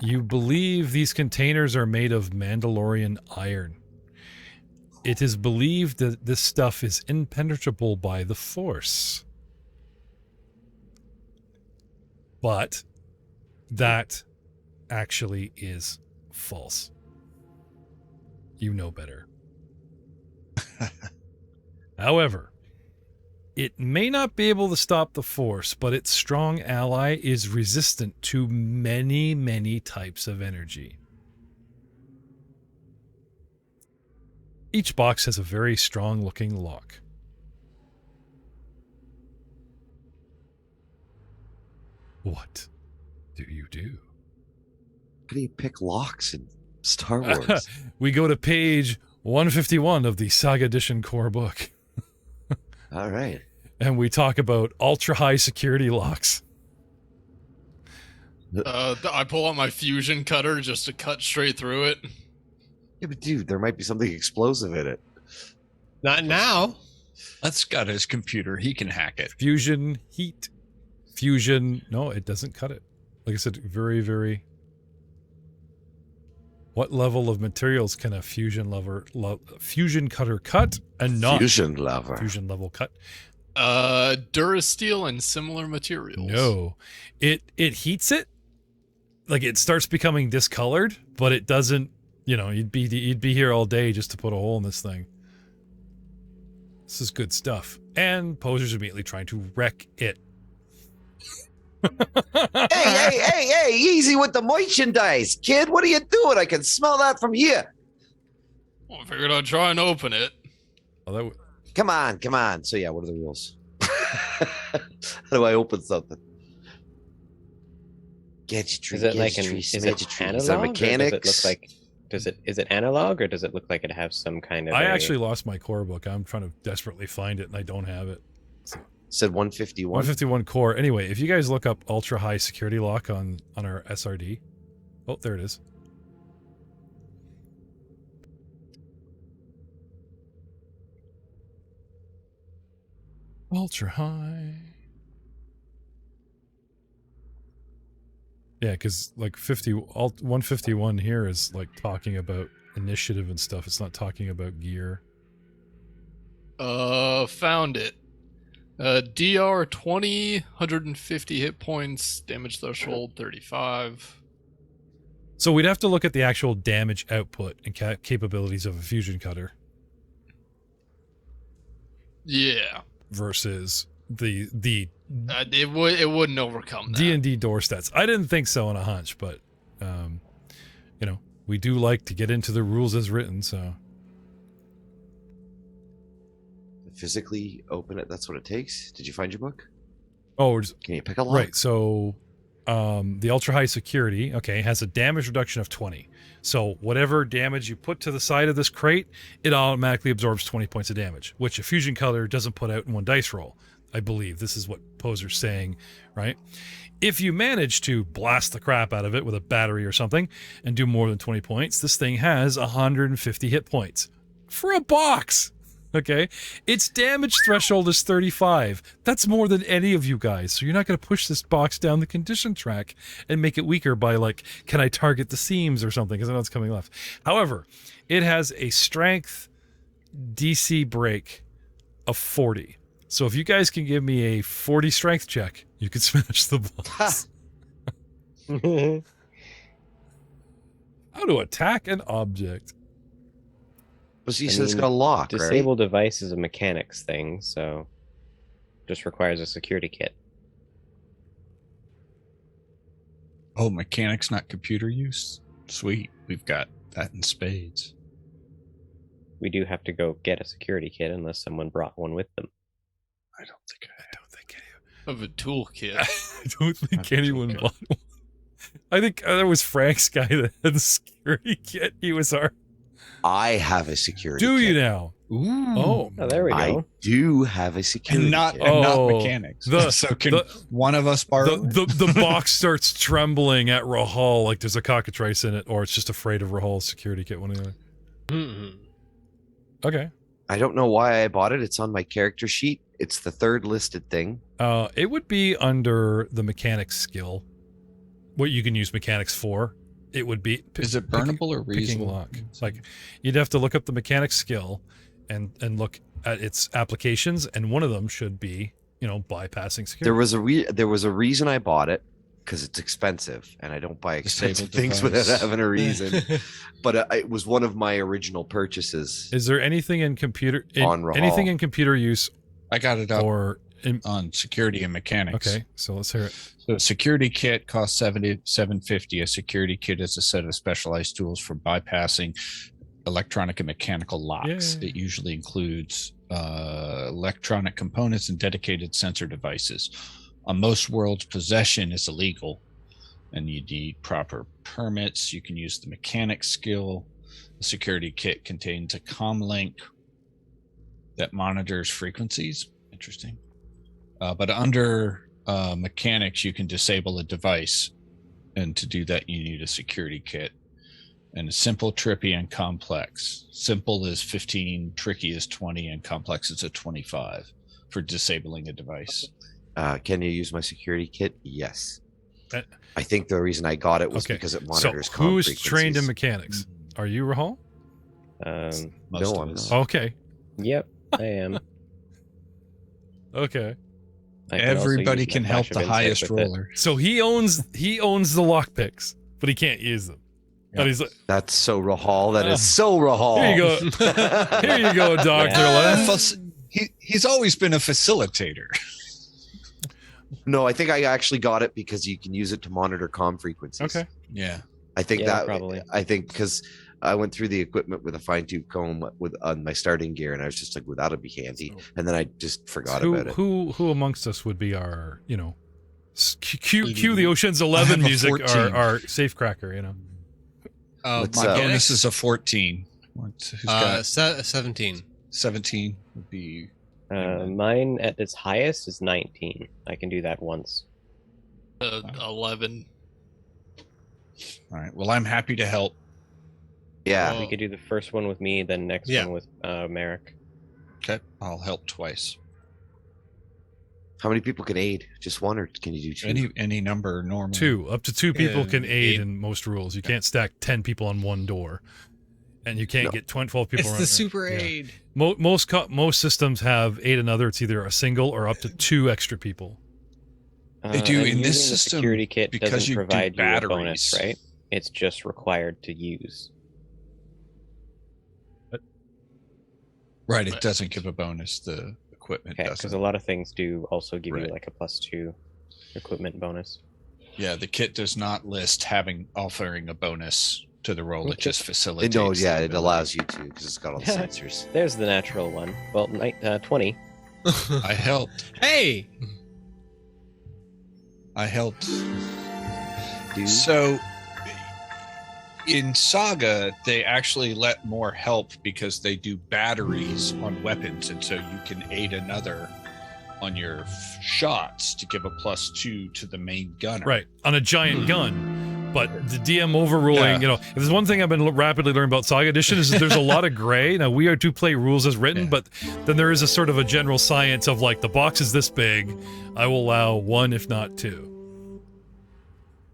You believe these containers are made of Mandalorian iron. It is believed that this stuff is impenetrable by the Force. But that actually is false. You know better. However, it may not be able to stop the Force, but its strong ally is resistant to many, many types of energy. Each box has a very strong-looking lock. What do you do? How do you pick locks in Star Wars? We go to page 151 of the Saga Edition core book. All right. And we talk about ultra-high security locks. I pull out my fusion cutter just to cut straight through it. Yeah, but dude, there might be something explosive in it. Not now. That's got his computer. He can hack it. Fusion, heat, fusion. No, it doesn't cut it. Like I said, very, very... What level of materials can a fusion cutter cut and not Fusion lever. fusion level cut? Durasteel and similar materials. No, it heats it, like it starts becoming discolored, but it doesn't. You'd be here all day just to put a hole in this thing. This is good stuff, and posers immediately trying to wreck it. Hey, easy with the merchandise, kid. What are you doing? I can smell that from here. Well, I figured I'd try and open it. Oh, Come on. So yeah, what are the rules? How do I open something? Gadgetry, Is it like gadgetry, is it smadgetry. Is that analog? Or mechanics? does it look like? Is it analog or does it look like it has some kind of? I actually lost my core book. I'm trying to desperately find it, and I don't have it. Said 151. 151 core. Anyway, if you guys look up ultra high security lock on our SRD. Oh, there it is. Ultra high. Yeah, because like 151 here is like talking about initiative and stuff. It's not talking about gear. Found it. DR 20, 150 hit points, damage threshold 35. So we'd have to look at the actual damage output and capabilities of a fusion cutter. Yeah. Versus the It wouldn't overcome that. D&D door stats. I didn't think so on a hunch, but we do like to get into the rules as written, so Physically open it. That's what it takes. Did you find your book? oh, Can you pick a lock? right. So the ultra high security, has a damage reduction of 20. So whatever damage you put to the side of this crate, it automatically absorbs 20 points of damage, which a fusion cutter doesn't put out in one dice roll. I believe this is what Poser's saying, right? If you manage to blast the crap out of it with a battery or something and do more than 20 points, this thing has 150 hit points for a box. Okay, its damage threshold is 35. That's more than any of you guys. So you're not going to push this box down the condition track and make it weaker by like, can I target the seams or something? Because I know it's coming left. However, it has a strength DC break of 40. So if you guys can give me a 40 strength check, you can smash the box. How to attack an object. But you said it's got a lock, right? Disable device is a mechanics thing, so Just requires a security kit. Oh, mechanics, not computer use? Sweet. We've got that in spades. We do have to go get a security kit unless someone brought one with them. I don't think I Of a toolkit. I don't think anyone bought one. I think that was Frank's guy that had the security kit. He was our. I have a security Do kit. you now? Ooh. Oh, Oh, there we go. I do have a security And not, kit. and not Oh, mechanics. the- so can the- one of us borrow it? the box starts trembling at Rahual like there's a cockatrice in it, or it's just afraid of Rahual's security kit. One or the other. Mhm. Okay. I don't know why I bought it. It's on my character sheet. It's the third listed thing. It would be under the mechanics skill. What you can use mechanics for. It would be. Is it burnable or picking reusable? lock. Like, you'd have to look up the mechanics skill and look at its applications, and one of them should be, bypassing security. There was a reason I bought it, because it's expensive, and I don't buy expensive Disabled things device. without having a reason. But it was one of my original purchases. Is there anything in computer On Rahual. anything in computer use I got it up or in, on security and mechanics. okay, so let's hear it. So a security kit costs $750. A security kit is a set of specialized tools for bypassing electronic and mechanical locks. Yay. It usually includes electronic components and dedicated sensor devices. On most worlds, possession is illegal, and you need proper permits. You can use the mechanic skill. The security kit contains a comlink that monitors frequencies. Interesting. But under mechanics, you can disable a device, and to do that, you need a security kit. And simple, trippy, and complex. Simple is 15, tricky is 20, and complex is a 25 for disabling a device. Can you use my security kit? Yes. Uh, I think the reason I got it was Okay, because it so monitors who's comm trained in frequencies. mechanics? Are you, Rahual? Most No, of I'm us. not. Okay. Yep, I am. Okay. I can also Everybody use my can help flash the of insight highest with it. roller. So he owns the lockpicks, but he can't use them. And he's like, That's so Rahual. That Oh. is so Rahual. Here you go. Here you go, Doctor Yeah. Les. He's always been a facilitator. No, I think I actually got it because you can use it to monitor comm frequencies. Okay. Yeah. I think Yeah, that probably. I think because I went through the equipment with a fine tooth comb on my starting gear, and I was just like, well, that'll be handy. And then I just forgot about it. Who amongst us would be our, cue the Ocean's 11 have a music, 14. our safecracker, What's My up? bonus is a 14. Who's got 17. 17 would be Mine at its highest is 19. I can do that once. 11. all right. Well, I'm happy to help. Yeah. We could do the first one with me, then next Yeah. one with Merrick. Okay. I'll help twice. How many people can aid? Just one, or can you do two? Any number normal. Two. Up to two people Yeah, can aid eight. in most rules. You can't stack 10 people on one door. And you can't No. get 12 people It's around. the super yeah. aid. Most systems have aid another. It's either a single or up to two extra people. They do and in this using the system security kit because doesn't you do provide you a bonus, batteries. right? It's just required to use. Right. It doesn't give a bonus. The equipment Okay, because doesn't. a lot of things do also give Right. you like a +2 equipment bonus. Yeah. The kit does not list offering a bonus to the roll. It Okay. just It facilitates. knows, the yeah, it ability. allows you to because it's got all the sensors. There's the natural one. Well, 20. I helped. Hey! I helped. Dude. So in Saga, they actually let more help because they do batteries on weapons, and so you can aid another on your shots to give a +2 to the main gunner. Right. On a giant gun. But the DM overruling, Yeah. if there's one thing I've been rapidly learning about Saga Edition is that there's a lot of gray. Now, we are to play rules as written, Yeah. but then there is a sort of a general science of like, the box is this big, I will allow one, if not two.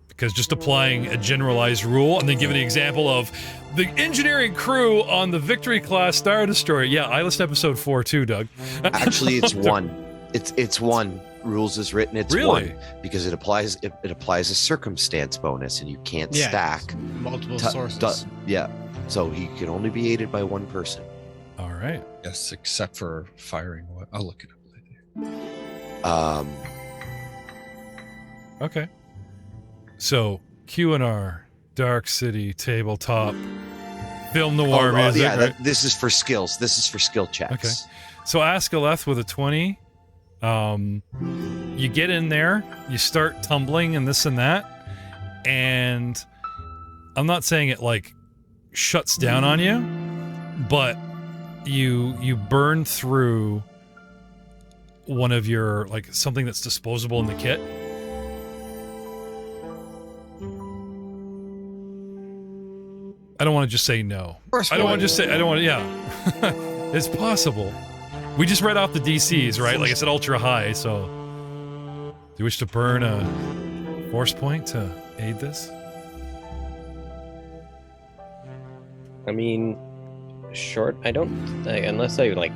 Because just applying a generalized rule and then giving the example of the engineering crew on the Victory class Star Destroyer. Yeah, I listened to episode 4 too, Doug. Actually, it's one. It's one. Rules is written. It's Really? one because it applies. It applies a circumstance bonus, and you can't Yeah, stack. Multiple tu- sources. yeah, so he can only be aided by one person. All right. Yes, except for firing. I'll look it up later. Okay. So Q&R, Dark City, Tabletop, Film Noir music. Yeah, right? this is for skills. This is for skill checks. Okay. So Askaleth with a 20. You get in there, you start tumbling and this and that, and I'm not saying it like shuts down on you, but you burn through one of your, like, something that's disposable in the kit. I don't want to just say no. I don't want to just say, I don't want to, yeah. It's possible. We just read off the DCs, right? Like I said, ultra high, so... Do you wish to burn a force point to aid this? I mean, short. I don't. Unless I like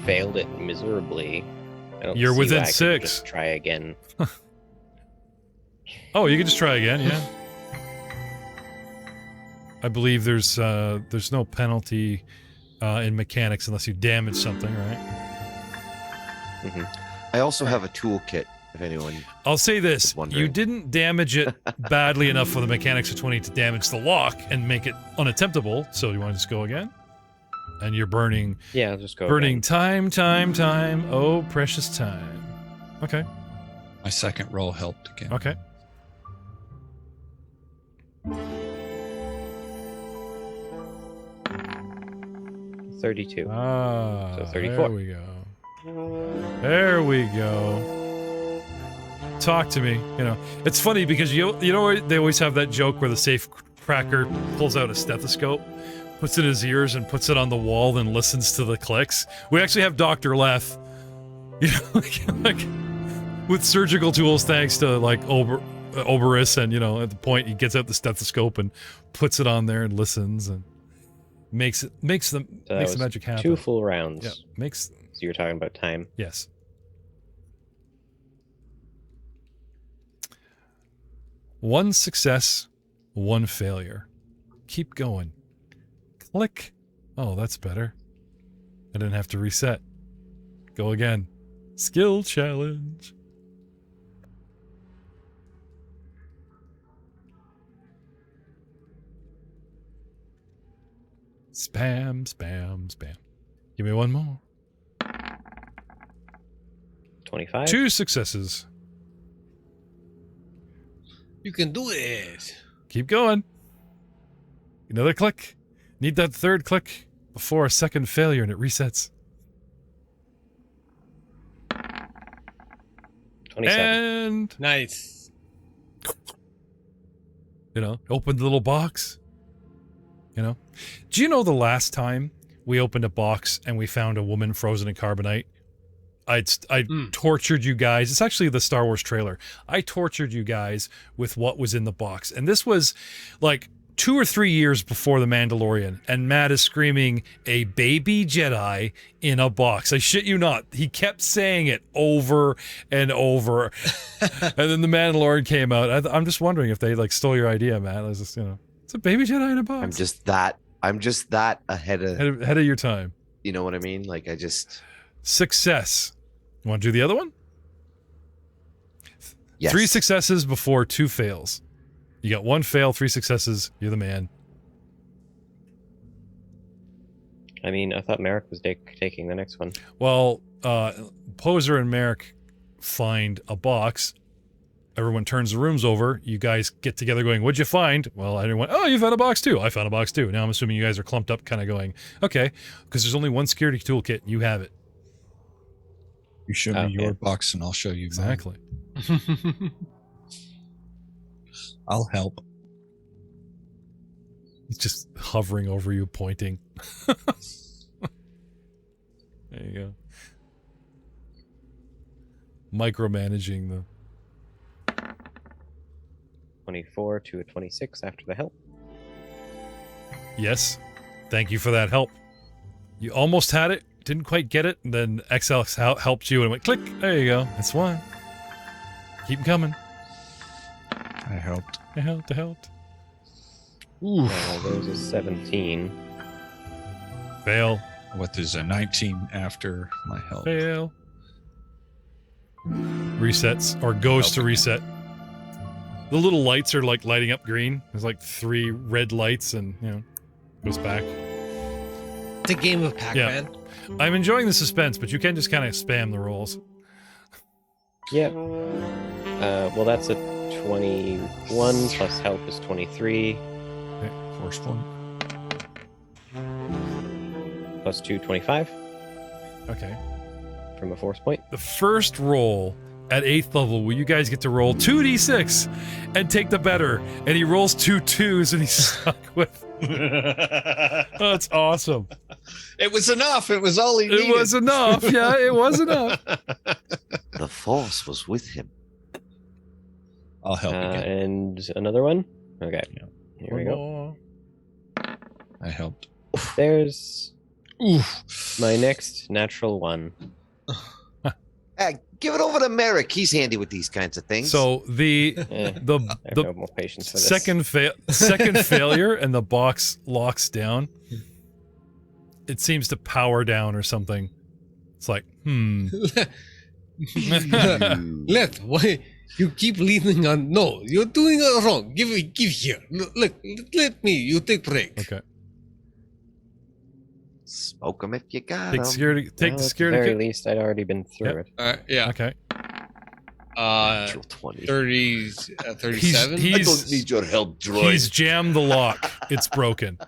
failed it miserably. I don't. You're see within why I could 6. just try again. Oh, you can just try again, yeah. I believe there's no penalty in mechanics unless you damage something, right? Mm-hmm. I also have a toolkit. If anyone, I'll say this: is wondering. you didn't damage it badly enough for the mechanics of 20 to damage the lock and make it unattemptable. So you want to just go again? And you're burning. Yeah, I'll just go. Burning again. time. Oh, precious time. Okay. My second roll helped again. Okay. $32. Ah, So 34. There we go. There we go. Talk to me. You know, it's funny because you know they always have that joke where the safe cracker pulls out a stethoscope, puts it in his ears, and puts it on the wall, then listens to the clicks. We actually have Dr. Leff, you know, like with surgical tools, thanks to like Oberus, and you know, at the point he gets out the stethoscope and puts it on there and listens and makes the magic happen. 2 full rounds. Yeah, makes. So you're talking about time. Yes. One success, one failure. Keep going. Click. Oh, that's better. I didn't have to reset. Go again. Skill challenge. Spam, spam, spam. Give me one more. 25. 2 successes. You can do it. Keep going. Another click. Need that 3rd click before a second failure and it resets. 27. And, Nice. you know, open the little box. You know? Do you know the last time we opened a box and we found a woman frozen in carbonite? I tortured you guys. It's actually the Star Wars trailer. I tortured you guys with what was in the box. And this was like 2 or 3 years before The Mandalorian. And Matt is screaming, a baby Jedi in a box. I shit you not. He kept saying it over and over. And then The Mandalorian came out. I'm just wondering if they like stole your idea, Matt. I was just, you know, it's a baby Jedi in a box. I'm just that ahead of your time. You know what I mean? Like I just success. You want to do the other one? yes. 3 successes before 2 fails. You got 1 fail, 3 successes. You're the man. I mean, I thought Merrick was taking the next one. Well, Poser and Merrick find a box. Everyone turns the rooms over. You guys get together going, what'd you find? Well, everyone, oh, you found a box too. I found a box too. Now I'm assuming you guys are clumped up kind of going, okay, because there's only one security toolkit. You have it. You show me your box and I'll show you exactly. mine. I'll help. He's just hovering over you, pointing. There you go. Micromanaging the 24 to a 26 after the help. Yes. Thank you for that help. You almost had it, didn't quite get it, and then XL helped you and it went click. There you go. That's one. Keep them coming. I helped. I helped. Ooh. There's a 17. Fail. What is a 19 after my help? Fail. resets or goes to reset. The little lights are like lighting up green. There's like 3 red lights and, goes back. It's a game of Pac-Man. I'm enjoying the suspense, but you can just kind of spam the rolls. Yep. Well, that's a 21 plus help is 23. Okay, force point. Plus 2, 25 Okay. from a force point. The first roll at 8th level, where you guys get to roll 2d6 and take the better, and he rolls 2 2s and he's stuck with. That's awesome. It was enough. It was all he needed. It was enough. Yeah, it was enough. The force was with him. I'll help again. And another one. Okay. Yeah. Here we go. I helped. There's Oof. my next natural one. Give it over to Merrick. He's handy with these kinds of things. So the I the have the no more patience for this. second failure and the box locks down. It seems to power down or something. It's like, Let why you keep leaning on? No, you're doing it wrong. Give here. Look, let me. You take break. Okay. Smoke him if you got Take him. security. Take the At the security. very kit. least, I'd already been through Yep. it. Yeah. Okay. Natural 20. 37. He's- I don't need your help, droid. He's jammed the lock. It's broken.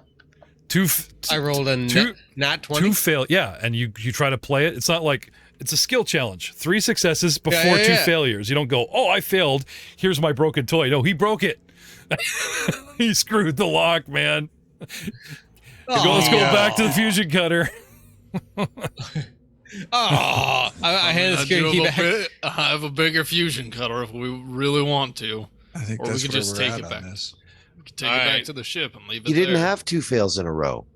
I rolled a two- nat 20. 2 fail. Yeah, and you try to play it. It's not like it's a skill challenge. 3 successes before 2 failures. You don't go, oh, I failed. Here's my broken toy. No, he broke it. He screwed the lock, man. Let's go back to the fusion cutter. I had a security key back. I have a bigger fusion cutter if we really want to. I think Or we that's could where just we're take at it on back. this. We can take it Alright. back to the ship and leave it He didn't there. have 2 fails in a row.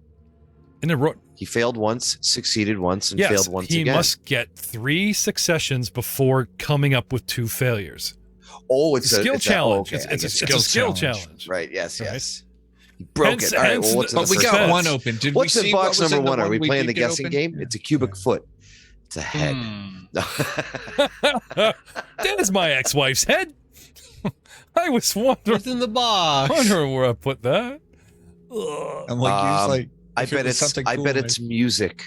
And then He failed once, succeeded once, and yes, failed once he again. must get 3 successions before coming up with 2 failures. Oh, It's a skill challenge. okay, I It's a get you. skill challenge. challenge. Right, yes, Right. yes. He broke Hence- it. All right, hence well, what's the- in But the we first got box? one open. Did What's we in see box what was number in the 1? Are we we playing the did get guessing open? game? Yeah. It's a cubic Yeah. foot. It's a head. That is my ex-wife's head. I was wondering What's in the box? where I put that. Ugh. I'm like, Um, like I if it bet was it's. something I cool, bet maybe. it's music.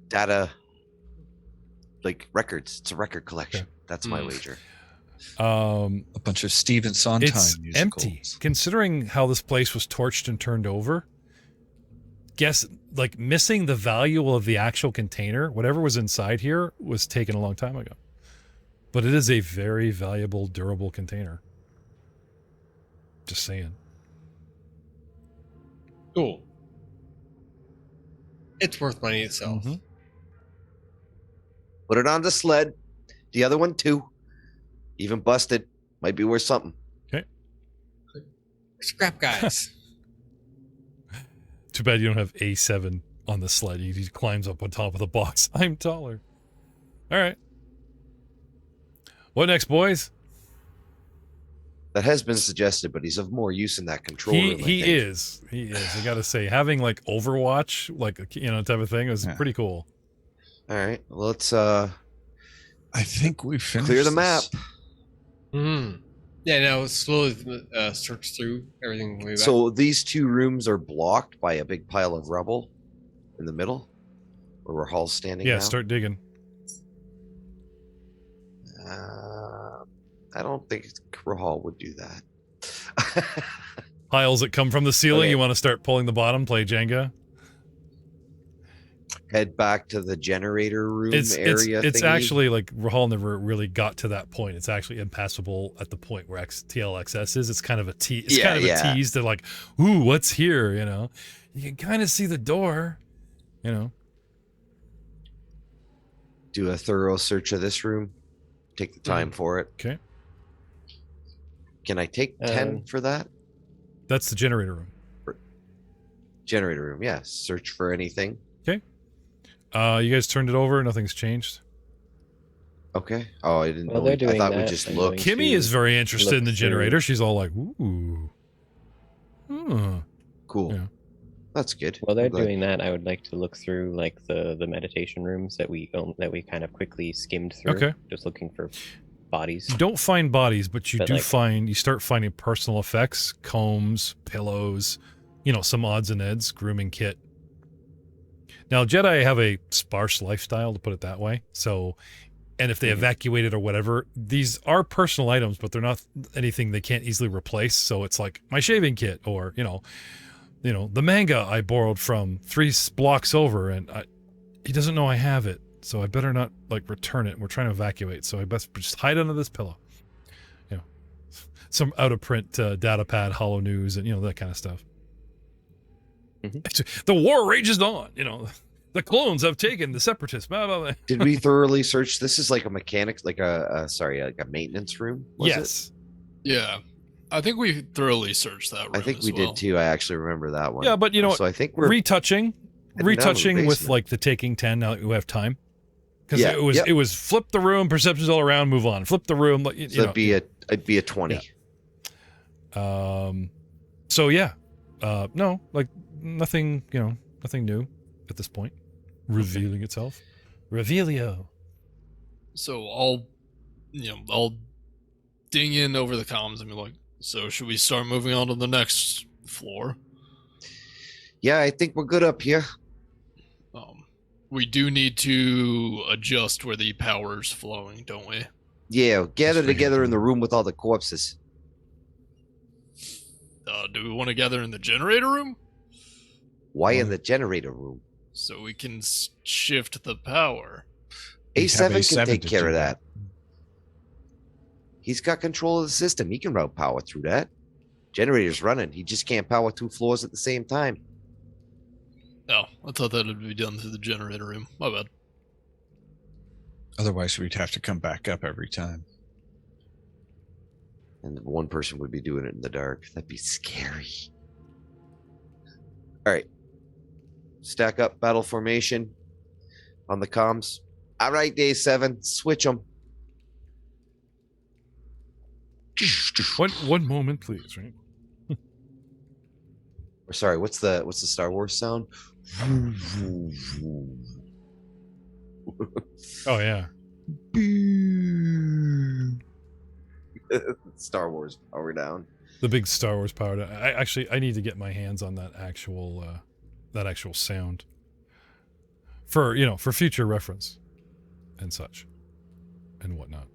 Data. Like records. It's a record collection. That's my wager. Um, a bunch of Stephen Sondheim it's musicals. empty. Considering how this place was torched and turned over, guess like missing the value of the actual container, whatever was inside here was taken a long time ago. But it is a very valuable, durable container. Just saying. Cool. It's worth money itself. Mhm. Put it on the sled. The other one too. Even busted. Might be worth something. Scrap guys. Too bad you don't have A7 on the sled. He climbs up on top of the box. I'm taller. All right. What next, boys? That has been suggested, but he's of more use in that control room. I He think. is. He is. I gotta say, having like Overwatch, like type of thing, was Yeah. pretty cool. All right. Well, let's I think we finished. clear the this. map. Yeah, no, slowly search through everything. Way back. So these 2 rooms are blocked by a big pile of rubble in the middle, where Rahual's standing. Yeah, now. start digging. I don't think Rahual would do that. Piles that come from the ceiling. Okay. You want to start pulling the bottom, play Jenga. Head back to the generator room It's area. thingy. actually like Rahual never really got to that point. It's actually impassable at the point where TLXS is. It's kind of a tease. It's kind of a tease to like, ooh, what's here? You can kind of see the door. Do a thorough search of this room. Take the time for it. Okay. Can I take 10 for that? That's the generator room. Generator room, yes. Search for anything. You guys turned it over. Nothing's changed. Okay. Oh, I didn't Well, know. they're I doing thought we that. just I'm looked. going Kimmy to is very interested in the look through. generator. She's all like, ooh. Hmm. Cool. Yeah. That's good. While they're I'm glad. doing that, I would like to look through like the meditation rooms that we kind of quickly skimmed through. Okay. Just looking for bodies. You don't find bodies, but you But, do like- you start finding personal effects, combs, pillows, some odds and ends, grooming kit. Now, Jedi have a sparse lifestyle, to put it that way. So, and if they evacuated or whatever, these are personal items, but they're not anything they can't easily replace. So it's like my shaving kit, or the manga I borrowed from 3 blocks over, and he doesn't know I have it, so I better not return it. We're trying to evacuate, so I best just hide under this pillow. Some out of print data pad, Hollow News, and that kind of stuff. The war rages on. The clones have taken the separatists. Blah, blah, blah. Did we thoroughly search? This is like a mechanics, like a maintenance room. Was yes. Yeah. I think we thoroughly searched that room. I think as we well. did too. I actually remember that one. Yeah, but So I think we're retouching heading down to the with basement. the Taking 10 now that we have time. Because Yeah, it was flip the room, perceptions all around, move on. Flip the room. So it'd be a 20. Yeah. So yeah. No, nothing, nothing new at this point. Revealing itself. Revealio. So I'll ding in over the comms and be like, so should we start moving on to the next floor? Yeah, I think we're good up here. We do need to adjust where the power's flowing, don't we? Yeah, gather Yes, we together have. in the room with all the corpses. Do we want to gather in the generator room? Why in the generator room? So we can shift the power. We have A7 can A7 take to care do of that. that. He's got control of the system. He can route power through that. Generator's running. He just can't power 2 floors at the same time. Oh, I thought that would be done through the generator room. My bad. Otherwise, we'd have to come back up every time. And one person would be doing it in the dark. That'd be scary. All right. Stack up battle formation on the comms. All right, day 7. Switch them. One moment, please. Right. Or sorry, what's the Star Wars sound? Oh yeah. Star Wars power down. The big Star Wars power. I need to get my hands on that actual sound for future reference and such and whatnot.